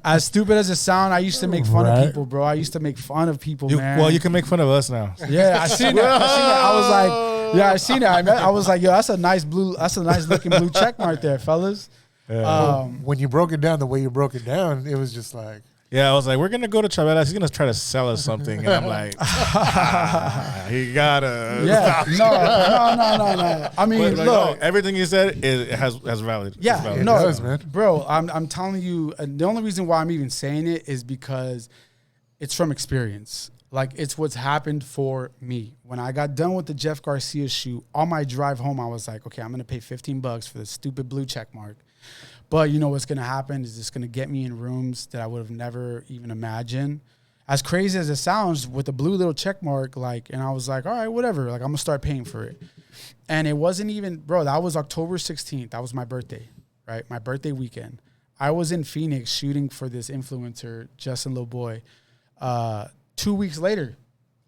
as stupid as it sounds, I used to make fun of people, bro. I used to make fun of people, man. Well, you can make fun of us now. Yeah, I seen that. I was like, I seen it. I was like, yo, that's a nice looking blue check mark there, fellas. Yeah. When you broke it down the way you broke it down, it was just like, yeah, I was like, we're going to go to Chavelas. He's going to try to sell us something. And I'm like, he got to. Yeah, no. I mean, but look. Everything you said has valid. Yeah, valid. no, it does, man. Bro, I'm telling you, the only reason why I'm even saying it is because it's from experience. Like, it's what's happened for me. When I got done with the Jeff Garcia shoot, on my drive home, I was like, okay, I'm going to pay $15 for this stupid blue check mark. But you know what's going to happen is it's going to get me in rooms that I would have never even imagined. As crazy as it sounds, with the blue little check mark, and I was like, all right, whatever. Like, I'm going to start paying for it. And it wasn't even, bro, that was October 16th. That was my birthday, right? My birthday weekend. I was in Phoenix shooting for this influencer, Justin Lil Boy. 2 weeks later,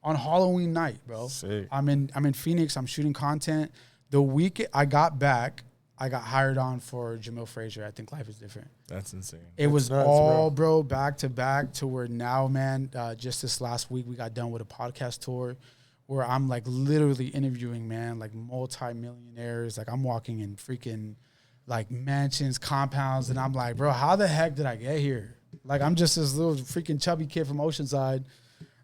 on Halloween night, bro. Sick. I'm in Phoenix. I'm shooting content. The week I got back, I got hired on for Jamil Frazier. I Think Life is Different. That's insane. It was nuts, all, bro, back to back to where now, man, just this last week, we got done with a podcast tour where I'm like literally interviewing, man, like multi-millionaires. Like I'm walking in freaking like mansions, compounds, and I'm like, bro, how the heck did I get here? Like, I'm just this little freaking chubby kid from Oceanside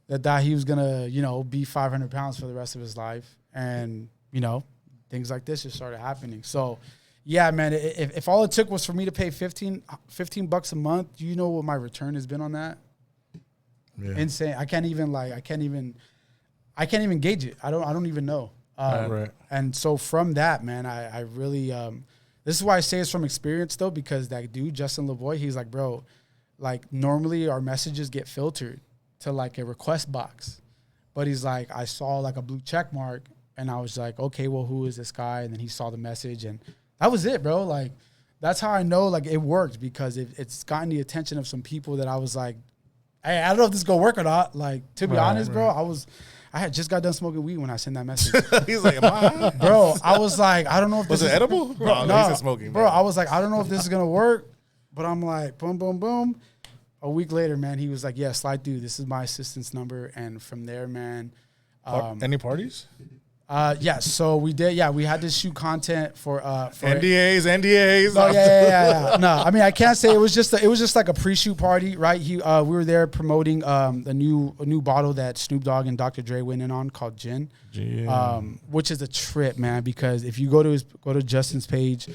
that thought he was gonna, you know, be 500 pounds for the rest of his life, and you know, things like this just started happening. So, yeah, man, if all it took was for me to pay $15 a month, do you know what my return has been on that? Yeah. Insane. I can't even gauge it. I don't even know. Right. And so from that, man, I really, this is why I say it's from experience though, because that dude, Justin LeBoy, he's like, bro, like normally our messages get filtered to like a request box, but he's like, I saw like a blue check mark and I was like, okay, well, who is this guy? And then he saw the message and that was it, bro. Like, that's how I know like it worked, because it's gotten the attention of some people that I was like, hey, I don't know if this is gonna work or not. Like, to be honest, bro, I had just got done smoking weed when I sent that message. He's like, bro, I was like, I don't know if this was it edible? Bro, no, he's smoking, bro. I was like, I don't know if this is gonna work, but I'm like, boom, boom, boom. A week later, man, he was like, yeah, slide through. This is my assistant's number, and from there, man. Any parties? Yeah, so we did. Yeah, we had to shoot content for NDAs. No, yeah. No, I mean, I can't say it was just like a pre-shoot party, right? We were there promoting a new bottle that Snoop Dogg and Dr. Dre went in on called Gin, which is a trip, man. Because if you go to Justin's page,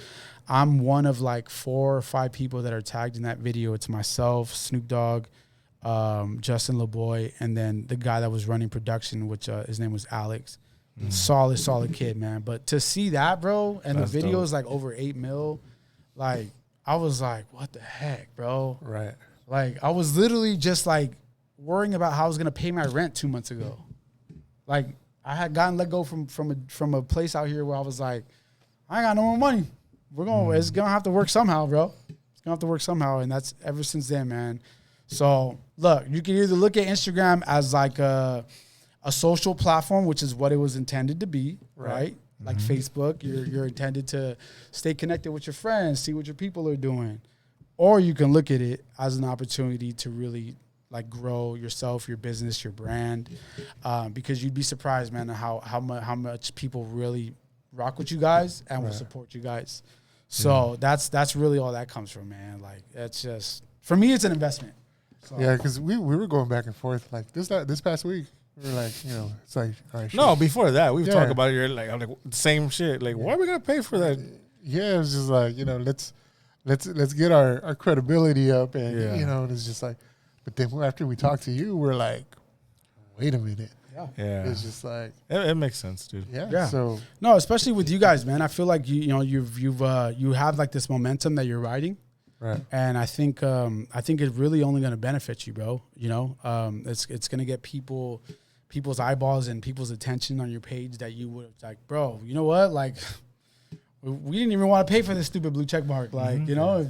I'm one of like 4 or 5 people that are tagged in that video. It's myself, Snoop Dogg, Justin LeBoy, and then the guy that was running production, which his name was Alex. Solid kid, man. But to see that, bro, and that's the video is like over 8 mil, like I was like, what the heck, bro? Right. Like I was literally just like worrying about how I was gonna pay my rent 2 months ago. Like I had gotten let go from a place out here where I was like, I ain't got no more money. It's gonna have to work somehow, bro. It's gonna have to work somehow, and that's ever since then, man. So look, you can either look at Instagram as like a social platform, which is what it was intended to be, right? Like Facebook, you're intended to stay connected with your friends, see what your people are doing. Or you can look at it as an opportunity to really like grow yourself, your business, your brand, because you'd be surprised, man, how much people really rock with you guys and will support you guys. So that's really all that comes from, man. Like it's just, for me, it's an investment. So. Yeah, because we were going back and forth like this past week. We were like, you know, it's like, all right. No, before that, we've talked about it. You're like, I'm like, same shit. Like, why are we gonna pay for that? Yeah, it was just like, you know, let's get our credibility up, and you know, it's just like, but then after we talked to you, we're like, wait a minute. Yeah. It's just like it makes sense, dude. Yeah. So no, especially with you guys, man. I feel like you have like this momentum that you're riding. Right. And I think it's really only going to benefit you, bro. You know, it's going to get people's eyeballs and people's attention on your page that you would like, bro, you know what? Like, we didn't even want to pay for this stupid blue check mark. Like, you know,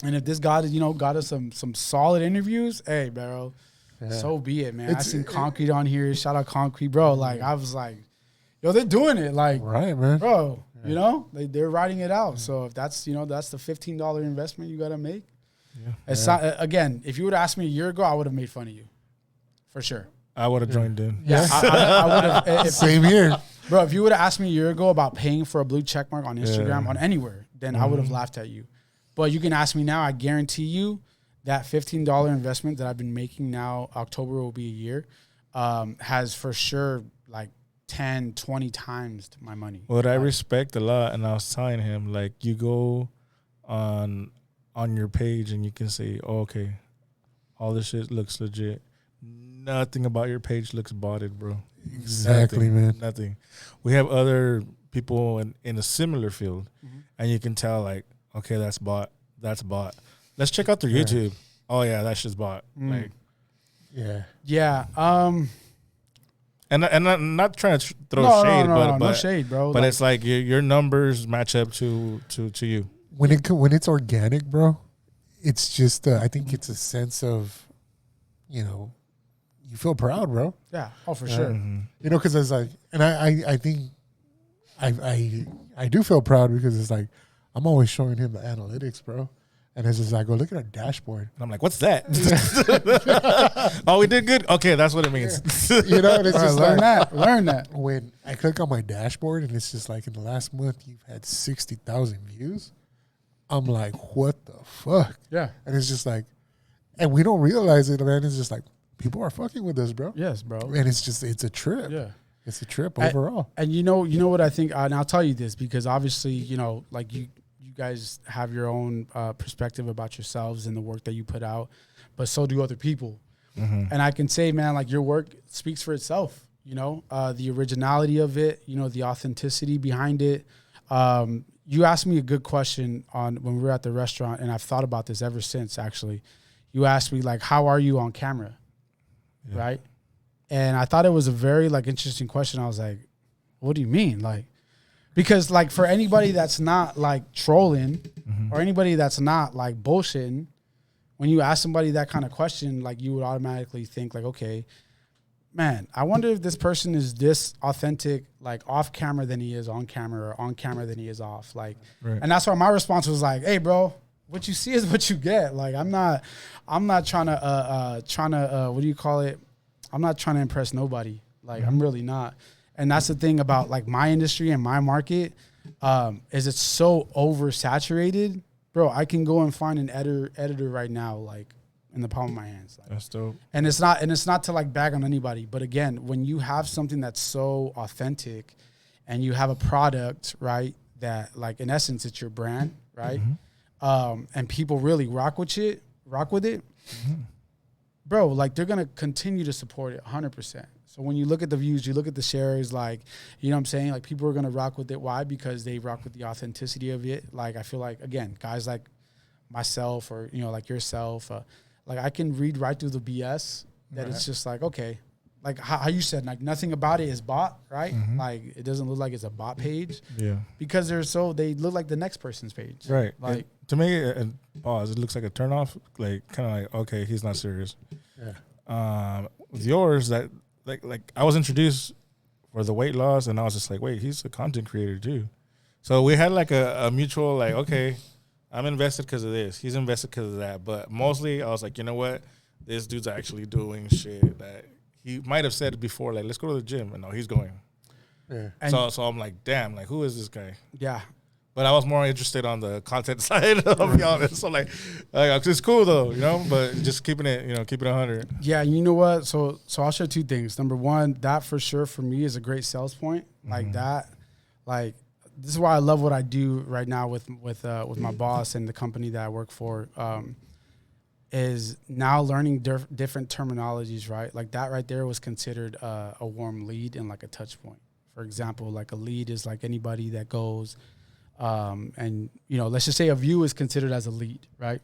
if this got us some solid interviews, hey, bro, so be it, man. I seen Concrete on here. Shout out Concrete, bro. Like, I was like, yo, they're doing it. Like, right, man. Bro, you know, they're writing it out. So if that's the $15 investment you got to make. Yeah. It's not, again, if you would have asked me a year ago, I would have made fun of you. For sure. I would have joined in. Yeah, I would have. Same here. Bro, if you would have asked me a year ago about paying for a blue check mark on Instagram, on anywhere, then I would have laughed at you. But you can ask me now. I guarantee you that $15 investment that I've been making now, October will be a year, has for sure like 10, 20 times my money. What I respect a lot, and I was telling him, like, you go on your page and you can say, oh, okay, all this shit looks legit. Nothing about your page looks botted, bro. Exactly, man. Nothing. We have other people in a similar field, and you can tell, like, okay, that's bought. Let's check out their YouTube. Oh, yeah, that's just bought. Like, yeah. And I'm not trying to throw shade, but no shade, bro. But like, it's like your numbers match up to you. When it's organic, bro, it's just I think it's a sense of, you know, you feel proud, bro. Yeah. Oh, for sure. You know, because it's like, and I think I do feel proud because it's like I'm always showing him the analytics, bro. And it's just like, go look at our dashboard. And I'm like, what's that? Oh, we did good? Okay, that's what it means. You know, and it's just learn that. When I click on my dashboard and it's just like in the last month, you've had 60,000 views. I'm like, what the fuck? Yeah. And it's just like, and we don't realize it, man. It's just like, people are fucking with us, bro. Yes, bro. And it's a trip. Yeah. It's a trip overall. And you know what I think, and I'll tell you this because obviously, like you guys have your own perspective about yourselves and the work that you put out, but so do other people. Mm-hmm. And I can say, man, like your work speaks for itself, the originality of it, the authenticity behind it. You asked me a good question when we were at the restaurant, and I've thought about this ever since, actually. You asked me, like, how are you on camera, right? And I thought it was a very, like, interesting question. I was like, what do you mean? Like, because, like, for anybody that's not, like, trolling or anybody that's not, like, bullshitting, when you ask somebody that kind of question, like, you would automatically think, like, okay, man, I wonder if this person is this authentic, like, off camera than he is on camera or on camera than he is off. Like, and that's why my response was like, hey, bro, what you see is what you get. Like, I'm not trying to, what do you call it? I'm not trying to impress nobody. Like, I'm really not. And that's the thing about, like, my industry and my market, is it's so oversaturated. Bro, I can go and find an editor right now, like, in the palm of my hands. Like, that's dope. And it's not to, like, bag on anybody. But again, when you have something that's so authentic and you have a product, right, that, like, in essence, it's your brand, right? And people really rock with it, bro, like, they're going to continue to support it 100%. So when you look at the views, you look at the shares, like, you know what I'm saying? Like, people are going to rock with it. Why? Because they rock with the authenticity of it. Like, I feel like, again, guys like myself or, like yourself, like, I can read right through the BS that it's just like, okay, like how you said, like, nothing about it is bot, right? Like, it doesn't look like it's a bot page. Yeah. Because they look like the next person's page. Right. Like, to me, and pause, it looks like a turnoff, like, kind of like, okay, he's not serious. Yeah. With yours, that, like I was introduced for the weight loss, and I was just like, wait, he's a content creator too. So we had like a mutual, like, okay, I'm invested because of this. He's invested because of that. But mostly I was like, you know what? This dude's actually doing shit that he might have said before, like, let's go to the gym. And no, he's going. Yeah. So I'm like, damn, like, who is this guy? Yeah. But I was more interested on the content side, I'll be honest. So, like, it's cool, though, but just keeping it, keeping it 100. Yeah, you know what? So I'll share two things. Number one, that for sure for me is a great sales point. Like that, like, this is why I love what I do right now with my boss and the company that I work for, is now learning different terminologies, right? Like, that right there was considered a warm lead and, like, a touch point. For example, like, a lead is like anybody that goes, and, let's just say a view is considered as a lead, right?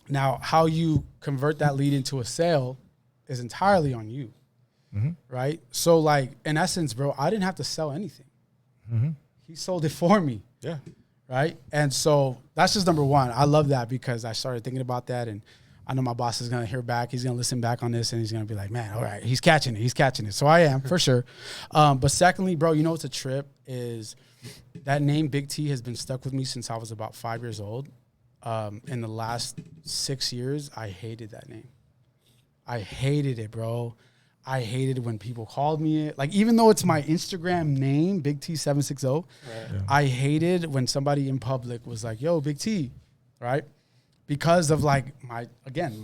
Now, how you convert that lead into a sale is entirely on you, right? So, like, in essence, bro, I didn't have to sell anything. He sold it for me. Yeah. Right? And so that's just number one. I love that because I started thinking about that, and I know my boss is going to hear back. He's going to listen back on this, and he's going to be like, man, all right, he's catching it. So I am, for sure. But secondly, bro, what's a trip is that name Big T has been stuck with me since I was about 5 years old. In the last 6 years, I hated that name. I hated it, bro. I hated when people called me it. Like, even though it's my Instagram name, Big T760, right. Yeah. I hated when somebody in public was like, yo, Big T, right? Because of, like, my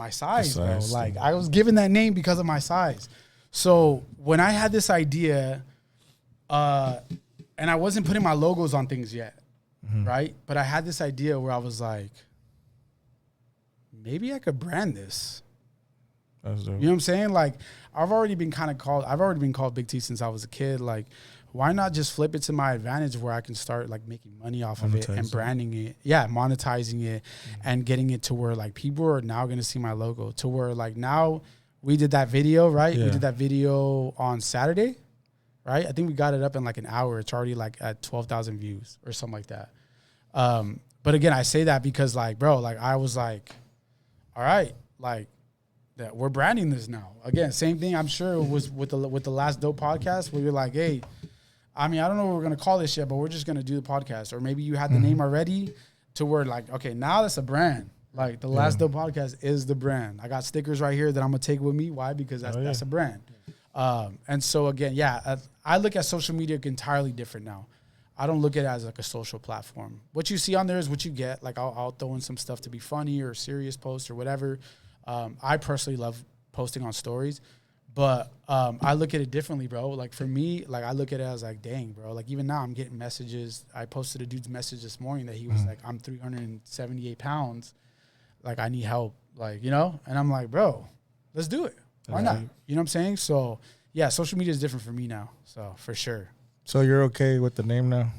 size, bro. Like, I was given that name because of my size. So when I had this idea, and I wasn't putting my logos on things yet, right? But I had this idea where I was like, maybe I could brand this. That's dope. You know what I'm saying? Like, I've already been called Big T since I was a kid. Like, why not just flip it to my advantage where I can start, like, making money off of it and branding it? Yeah, monetizing it and getting it to where, like, people are now going to see my logo, to where, like, now we did that video, right? Yeah. We did that video on Saturday, right? I think we got it up in, like, an hour. It's already, like, at 12,000 views or something like that. But again, I say that because, like, bro, like, I was like, all right, like, that we're branding this now. Again, same thing I'm sure it was with the last Dope podcast where you're like, hey, I mean, I don't know what we're going to call this yet, but we're just going to do the podcast. Or maybe you had the name already to where, like, okay, now that's a brand. Like, the last Dope podcast is the brand. I got stickers right here that I'm going to take with me. Why? Because that's a brand. And so, again, I look at social media entirely different now. I don't look at it as like a social platform. What you see on there is what you get. Like I'll throw in some stuff to be funny or serious posts or whatever. I personally love posting on stories, but I look at it differently, bro. Like for me, like I look at it as like, dang, bro. Like even now I'm getting messages. I posted a dude's message this morning that he was like, I'm 378 pounds. Like I need help. Like, you know, and I'm like, bro, let's do it. Why not? You know what I'm saying? So yeah, social media is different for me now. So for sure. So you're okay with the name now?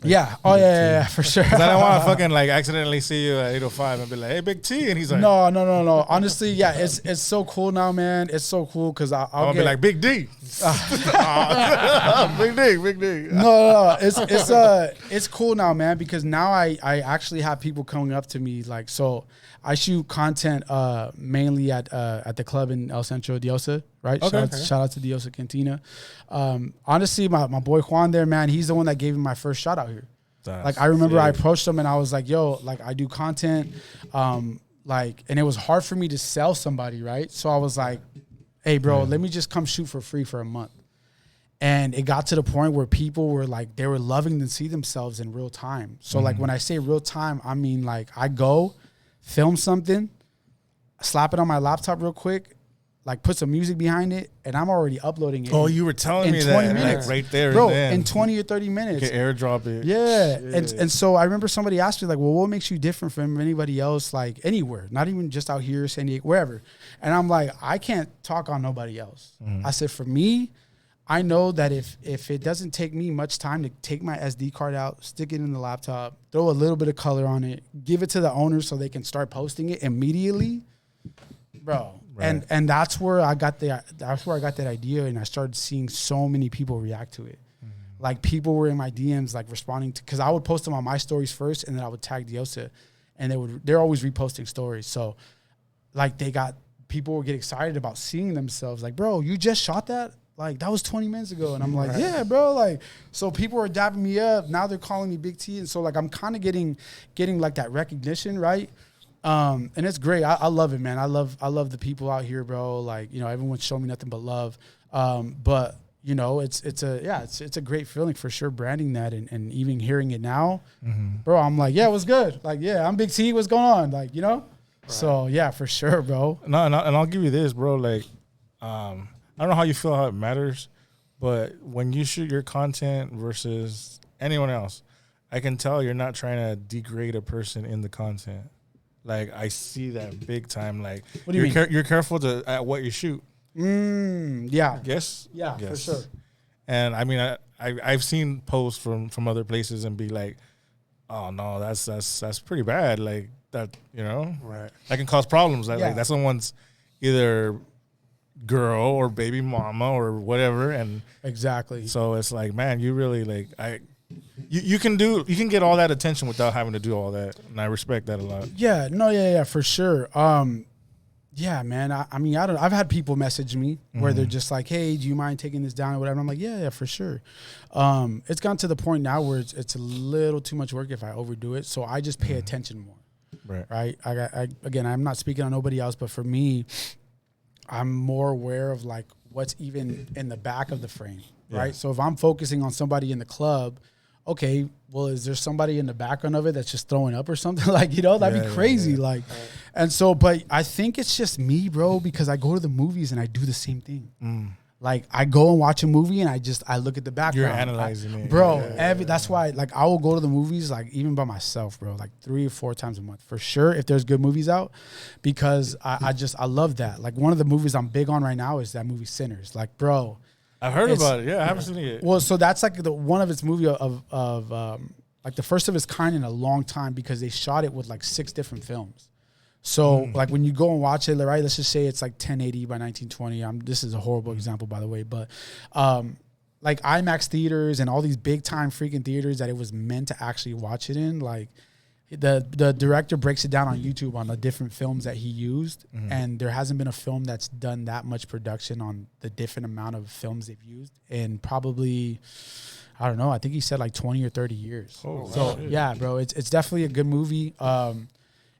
Like, yeah. Oh yeah, for sure. Because I don't want to fucking like accidentally see you at 805 and be like, hey, Big T, and he's like, no. Honestly, yeah, it's so cool now, man. It's so cool because I'll be like Big D. Big D. No. It's cool now, man, because now I actually have people coming up to me like, so I shoot content mainly at the club in El Centro Diosa, right? Okay, shout out to Diosa Cantina. Honestly, my boy Juan there, man, he's the one that gave me my first shot out here. Like I remember I approached him and I was like, yo, like I do content, like, and it was hard for me to sell somebody, right? So I was like, hey, bro, let me just come shoot for free for a month. And it got to the point where people were like, they were loving to see themselves in real time. So like when I say real time, I mean like I go film something, slap it on my laptop real quick, like put some music behind it, and I'm already uploading it. Oh, you were telling me that like right there, bro, and then. in 20 or 30 minutes. You can airdrop it. Yeah. And so I remember somebody asked me like, well, what makes you different from anybody else, like anywhere, not even just out here, San Diego, wherever. And I'm like, I can't talk on nobody else. I said, for me, I know that if it doesn't take me much time to take my SD card out, stick it in the laptop, throw a little bit of color on it, give it to the owners so they can start posting it immediately, bro. Right. And that's where I got that idea, and I started seeing so many people react to it. Like people were in my DMs like responding to, because I would post them on my stories first, and then I would tag Diosa, and they're always reposting stories. So like people would get excited about seeing themselves. Like, bro, you just shot that? Like, that was 20 minutes ago. And I'm like, yeah, bro. Like, so people are dapping me up. Now they're calling me Big T. And so, like, I'm kind of getting like that recognition, right? And it's great. I love it, man. I love the people out here, bro. Like, you know, everyone's showing me nothing but love. But, you know, it's a great feeling for sure, branding that and even hearing it now. Bro, I'm like, yeah, what's good? Like, yeah, I'm Big T. What's going on? Like, you know? Right. So, yeah, for sure, bro. No, and I'll give you this, bro. Like, I don't know how you feel, how it matters, but when you shoot your content versus anyone else, I can tell you're not trying to degrade a person in the content. Like, I see that big time. Like, what do you mean? You're careful at what you shoot. Yeah. Yes? Yeah, for sure. And, I mean, I've seen posts from other places and be like, oh, no, that's pretty bad. Like, that, you know? Right. That can cause problems. Like, that's someone's either girl or baby mama or whatever, and exactly. So it's like, man, you really like you can get all that attention without having to do all that, and I respect that a lot. Yeah, no, yeah, for sure. Yeah, man. I mean, I've had people message me where they're just like, hey, do you mind taking this down or whatever? I'm like, yeah, for sure. It's gotten to the point now where it's a little too much work if I overdo it, so I just pay attention more. Right. Again, I'm not speaking on nobody else, but for me, I'm more aware of like what's even in the back of the frame, right? Yeah. So if I'm focusing on somebody in the club, okay, well, is there somebody in the background of it that's just throwing up or something? Like, you know, that'd be crazy. Yeah. Like, and so, but I think it's just me, bro, because I go to the movies and I do the same thing. Like, I go and watch a movie and I look at the background. You're analyzing it. Bro, that's why, like, I will go to the movies, like, even by myself, bro, like 3 or 4 times a month, for sure, if there's good movies out, because I love that. Like, one of the movies I'm big on right now is that movie Sinners. Like, bro. I've heard about it. Yeah, I haven't seen it yet. Well, so that's, like, one of its movie of like, the first of its kind in a long time, because they shot it with, like, 6 different films. So, like, when you go and watch it, right, let's just say it's like 1080 by 1920. This is a horrible example, by the way, but like IMAX theaters and all these big-time freaking theaters that it was meant to actually watch it in, like, the director breaks it down on YouTube on the different films that he used, and there hasn't been a film that's done that much production on the different amount of films they've used in probably, I don't know, I think he said like 20 or 30 years. Oh, so, yeah, bro, it's definitely a good movie.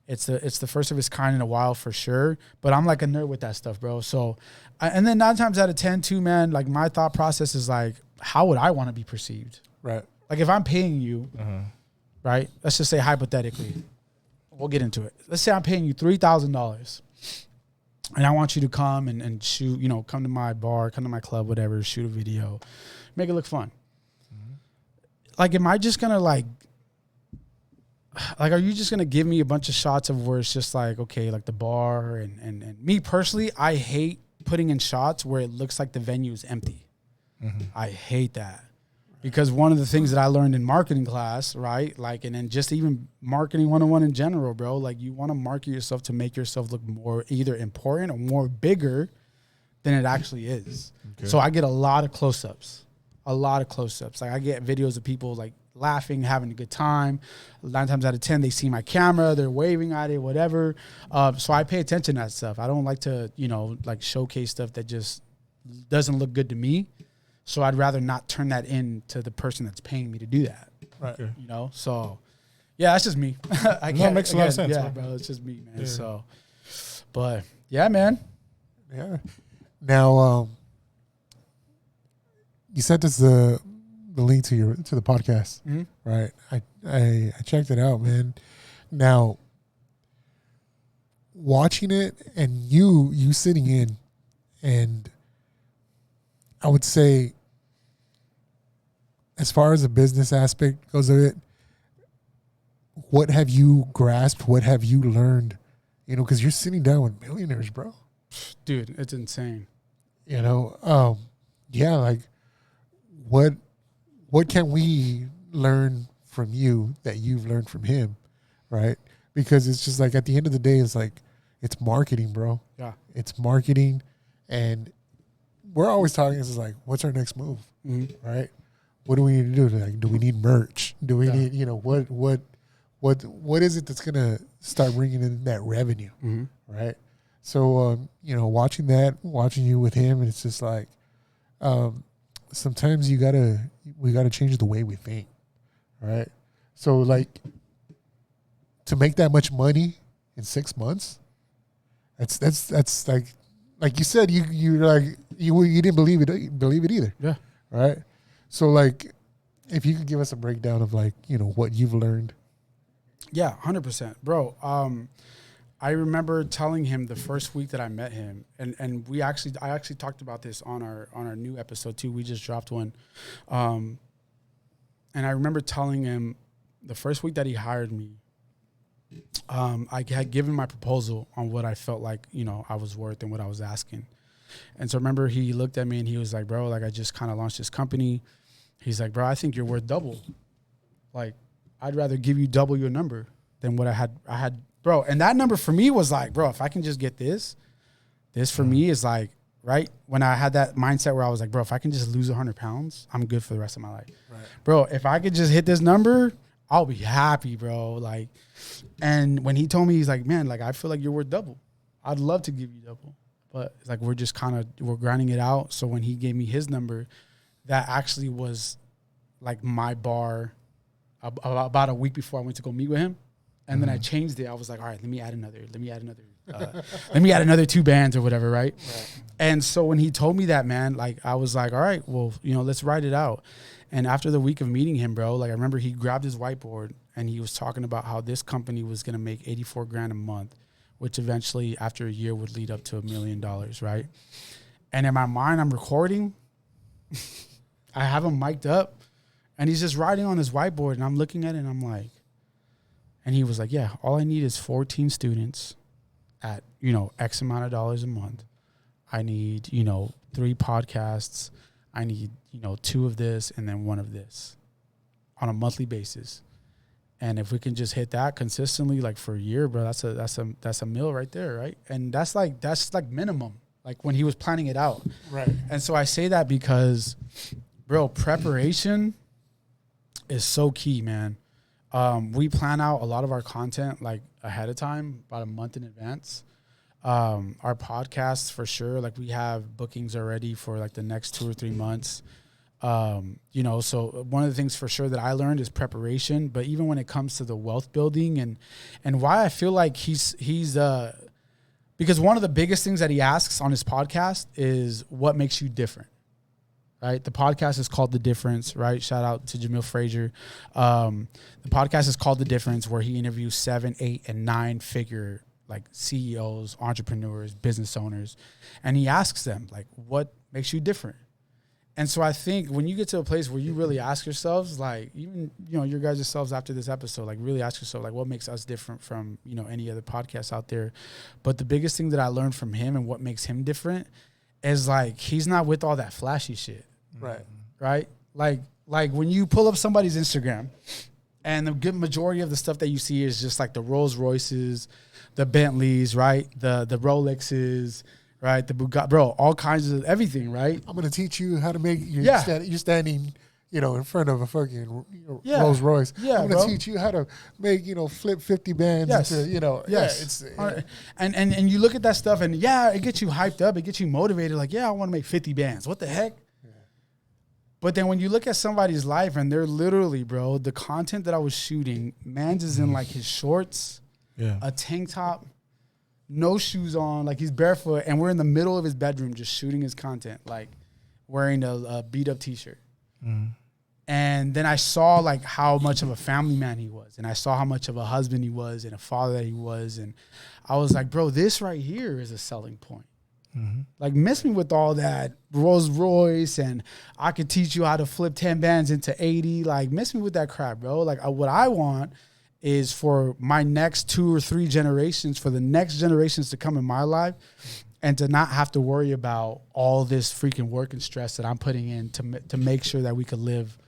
It's the first of its kind in a while, for sure. But I'm like a nerd with that stuff, bro. So, and then 9 times out of 10 too, man, like, my thought process is like, how would I want to be perceived? Right. Like if I'm paying you, right? Let's just say hypothetically, we'll get into it. Let's say I'm paying you $3,000 and I want you to come and shoot, you know, come to my bar, come to my club, whatever, shoot a video, make it look fun. Like, am I just going to like, are you just going to give me a bunch of shots of where it's just like, okay, like the bar and me personally, I hate putting in shots where it looks like the venue is empty. I hate that. Because one of the things that I learned in marketing class, right? Like, and then just even marketing 101 in general, bro, like you want to market yourself to make yourself look more either important or more bigger than it actually is. Okay. So I get a lot of close-ups, Like I get videos of people like laughing, having a good time. 9 times out of 10, they see my camera, they're waving at it, whatever. So I pay attention to that stuff. I don't like to, you know, like showcase stuff that just doesn't look good to me. So I'd rather not turn that in to the person that's paying me to do that. Right. You know? So, yeah, that's just me. It makes a lot of sense. Yeah, bro. It's just me, man. Yeah. So, but, yeah, man. Yeah. Now, you sent us the link to the podcast, right? I checked it out, man. Now, watching it and you sitting in, and I would say, as far as the business aspect goes of it, what have you grasped? What have you learned? You know, because you're sitting down with millionaires, bro. Dude, it's insane. You know, yeah, like what can we learn from you that you've learned from him, right? Because it's just like at the end of the day, it's like it's marketing, bro. Yeah, it's marketing, and we're always talking. It's like, what's our next move, right? What do we need to do? Like, do we need merch? Do we need, you know, what is it that's gonna start bringing in that revenue, right? So, you know, watching you with him, and it's just like, sometimes we gotta change the way we think, right? So, like, to make that much money in 6 months, that's like you said, you didn't believe it either. Yeah. Right. So like, if you could give us a breakdown of like, you know, what you've learned. Yeah, 100%, bro. I remember telling him the first week that I met him, and I actually talked about this on our new episode too. We just dropped one. And I remember telling him the first week that he hired me, I had given my proposal on what I felt like, you know, I was worth and what I was asking. And so I remember he looked at me and he was like, bro, like I just kind of launched this company. He's like, bro, I think you're worth double. Like, I'd rather give you double your number than what I had, bro. And that number for me was like, bro, if I can just get this for me is like, right? When I had that mindset where I was like, bro, if I can just lose 100 pounds, I'm good for the rest of my life. Right. Bro, if I could just hit this number, I'll be happy, bro. Like, and when he told me, he's like, man, like, I feel like you're worth double. I'd love to give you double. But it's like, we're grinding it out. So when he gave me his number, that actually was like my bar about a week before I went to go meet with him. And then I changed it. I was like, all right, let me add another 2 bands or whatever, right? And so when he told me that, man, like, I was like, all right, well, you know, let's write it out. And after the week of meeting him, bro, like, I remember he grabbed his whiteboard and he was talking about how this company was going to make $84,000 a month, which eventually after a year would lead up to $1 million, right? And in my mind, I'm recording. I have him mic'd up and he's just writing on his whiteboard and I'm looking at it and I'm like, and he was like, yeah, all I need is 14 students at, you know, X amount of dollars a month. I need, you know, 3 podcasts. I need, you know, 2 of this and then 1 of this on a monthly basis. And if we can just hit that consistently, like for a year, bro, that's a meal right there, right? And that's like minimum, like when he was planning it out. Right. And so I say that because, bro, preparation is so key, man. We plan out a lot of our content like ahead of time, about a month in advance. Our podcasts for sure, like we have bookings already for like the next 2 or 3 months. You know, so one of the things for sure that I learned is preparation, but even when it comes to the wealth building and why I feel like he's because one of the biggest things that he asks on his podcast is what makes you different, right? The podcast is called The Difference, right? Shout out to Jamil Frazier. The podcast is called The Difference, where he interviews 7, 8, and 9-figure like CEOs, entrepreneurs, business owners, and he asks them like, what makes you different? And so I think when you get to a place where you really ask yourselves, like, even, you know, your guys yourselves after this episode, like really ask yourself, like, what makes us different from, you know, any other podcasts out there? But the biggest thing that I learned from him and what makes him different is like, he's not with all that flashy shit. Right. Right. Like when you pull up somebody's Instagram and the good majority of the stuff that you see is just like the Rolls Royces, the Bentleys, right? The Rolexes, right? The Bugatti, bro, all kinds of everything, right? I'm going to teach you how to make, you're standing, you know, in front of a fucking Rolls Royce. Yeah, I'm going to teach you how to make, you know, flip 50 bands into, you know. Yes. And you look at that stuff and it gets you hyped up. It gets you motivated. Like, I want to make 50 bands. What the heck? Yeah. But then when you look at somebody's life and they're literally, bro, the content that I was shooting, man's is in like his shorts, a tank top, no shoes on, like he's barefoot, and we're in the middle of his bedroom just shooting his content, like wearing a beat up t-shirt. And then I saw like how much of a family man he was, and I saw how much of a husband he was and a father that he was, and I was like, bro, this right here is a selling point. Like, miss me with all that Rolls Royce and I could teach you how to flip 10 bands into 80. Like, miss me with that crap, bro. Like, what I want is for my next 2 or 3 generations, for the next generations to come in my life, and to not have to worry about all this freaking work and stress that I'm putting in to make sure that we could live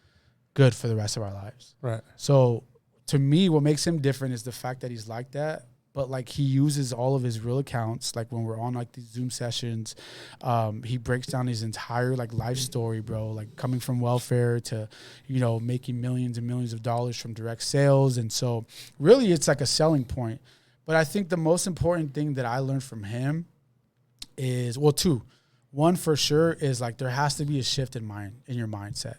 good for the rest of our lives. Right. So to me, what makes him different is the fact that he's like that. But like, he uses all of his real accounts. Like when we're on like these Zoom sessions, he breaks down his entire like life story, bro. Like coming from welfare to, you know, making millions and millions of dollars from direct sales. And so really it's like a selling point. But I think the most important thing that I learned from him is, well, 2. One for sure is like, there has to be a shift in your mindset,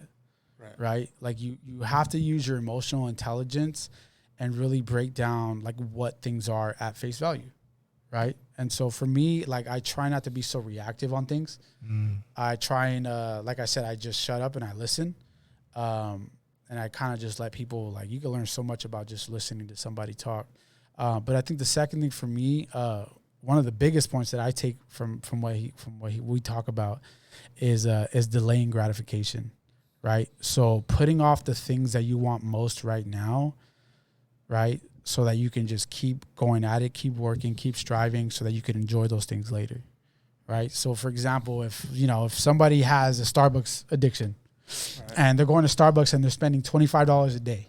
right? Like you have to use your emotional intelligence and really break down like what things are at face value, right? And so for me, like, I try not to be so reactive on things. I try and, like I said, I just shut up and I listen. And I kind of just let people, like, you can learn so much about just listening to somebody talk. But I think the second thing for me, one of the biggest points that I take from what we talk about is delaying gratification, right? So putting off the things that you want most right now, right? So that you can just keep going at it, keep working, keep striving, so that you can enjoy those things later, right? So for example, if somebody has a Starbucks addiction, and they're going to Starbucks and they're spending $25 a day,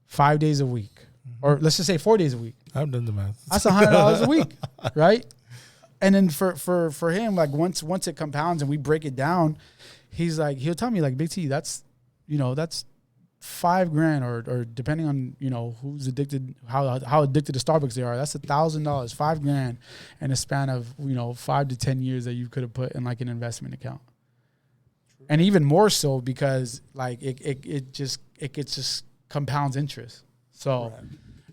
5 days a week, or let's just say 4 days a week. I've done the math. That's $100 a week, right? And then for him, like once it compounds and we break it down, he'll tell me like, Big T, that's $5,000 or depending on, you know, who's addicted, how addicted to Starbucks they are, that's $1,000, $5,000 in a span of, you know, 5 to 10 years that you could have put in like an investment account. True. And even more so because like it just compounds interest. So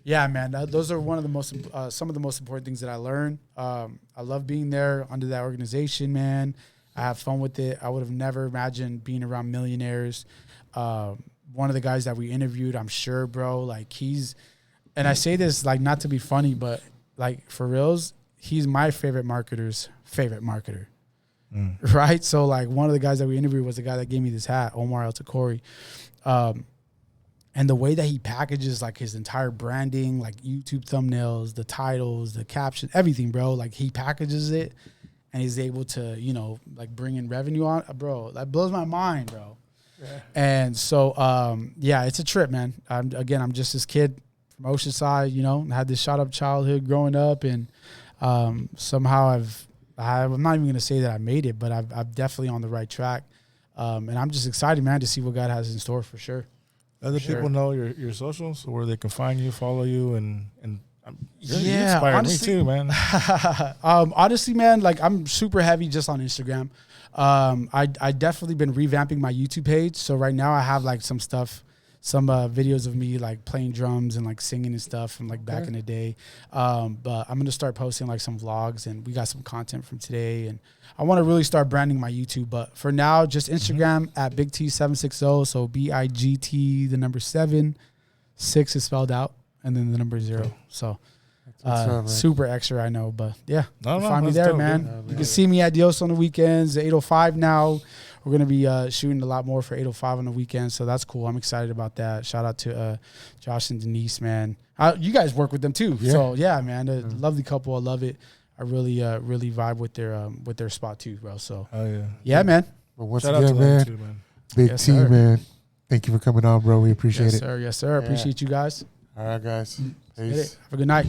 yeah, man, those are some of the most important things that I learned. I love being there under that organization, man. I have fun with it. I would have never imagined being around millionaires. One of the guys that we interviewed, I'm sure, bro, like and I say this like not to be funny, but like for reals, he's my favorite marketer's favorite marketer. Right? So like one of the guys that we interviewed was the guy that gave me this hat, Omar El Takori. And the way that he packages like his entire branding, like YouTube thumbnails, the titles, the caption, everything, bro, like he packages it and he's able to, you know, like bring in revenue on, bro, that blows my mind, bro. Yeah. And so, it's a trip, man. I'm just this kid from Oceanside, you know, had this shot up childhood growing up, and somehow I'm not even going to say that I made it, but I'm definitely on the right track. And I'm just excited, man, to see what God has in store for sure. Other people know your socials, where they can find you, follow you, and you inspired honestly, me too, man. Honestly, man, like I'm super heavy just on Instagram. I definitely been revamping my YouTube page. So right now I have like some stuff some videos of me like playing drums and like singing and stuff from like back in the day. But I'm gonna start posting like some vlogs, and we got some content from today, and I want to really start branding my YouTube. But for now, just Instagram at Big T760. So BIGT, the number 7, 6 is spelled out, and then the number 0. So super extra, I know, but yeah, find me there, man. You can see me at Dios on the weekends, 805 now. We're going to be shooting a lot more for 805 on the weekends, so that's cool. I'm excited about that. Shout out to Josh and Denise, man. You guys work with them too. Yeah. So, yeah, man, a lovely couple. I love it. I really vibe with their spot too, bro. So, yeah, man. Well, once again, man, too, man, Big T, man, thank you for coming on, bro. We appreciate it. Yes, sir. Appreciate you guys. All right, guys. Peace. Have a good night.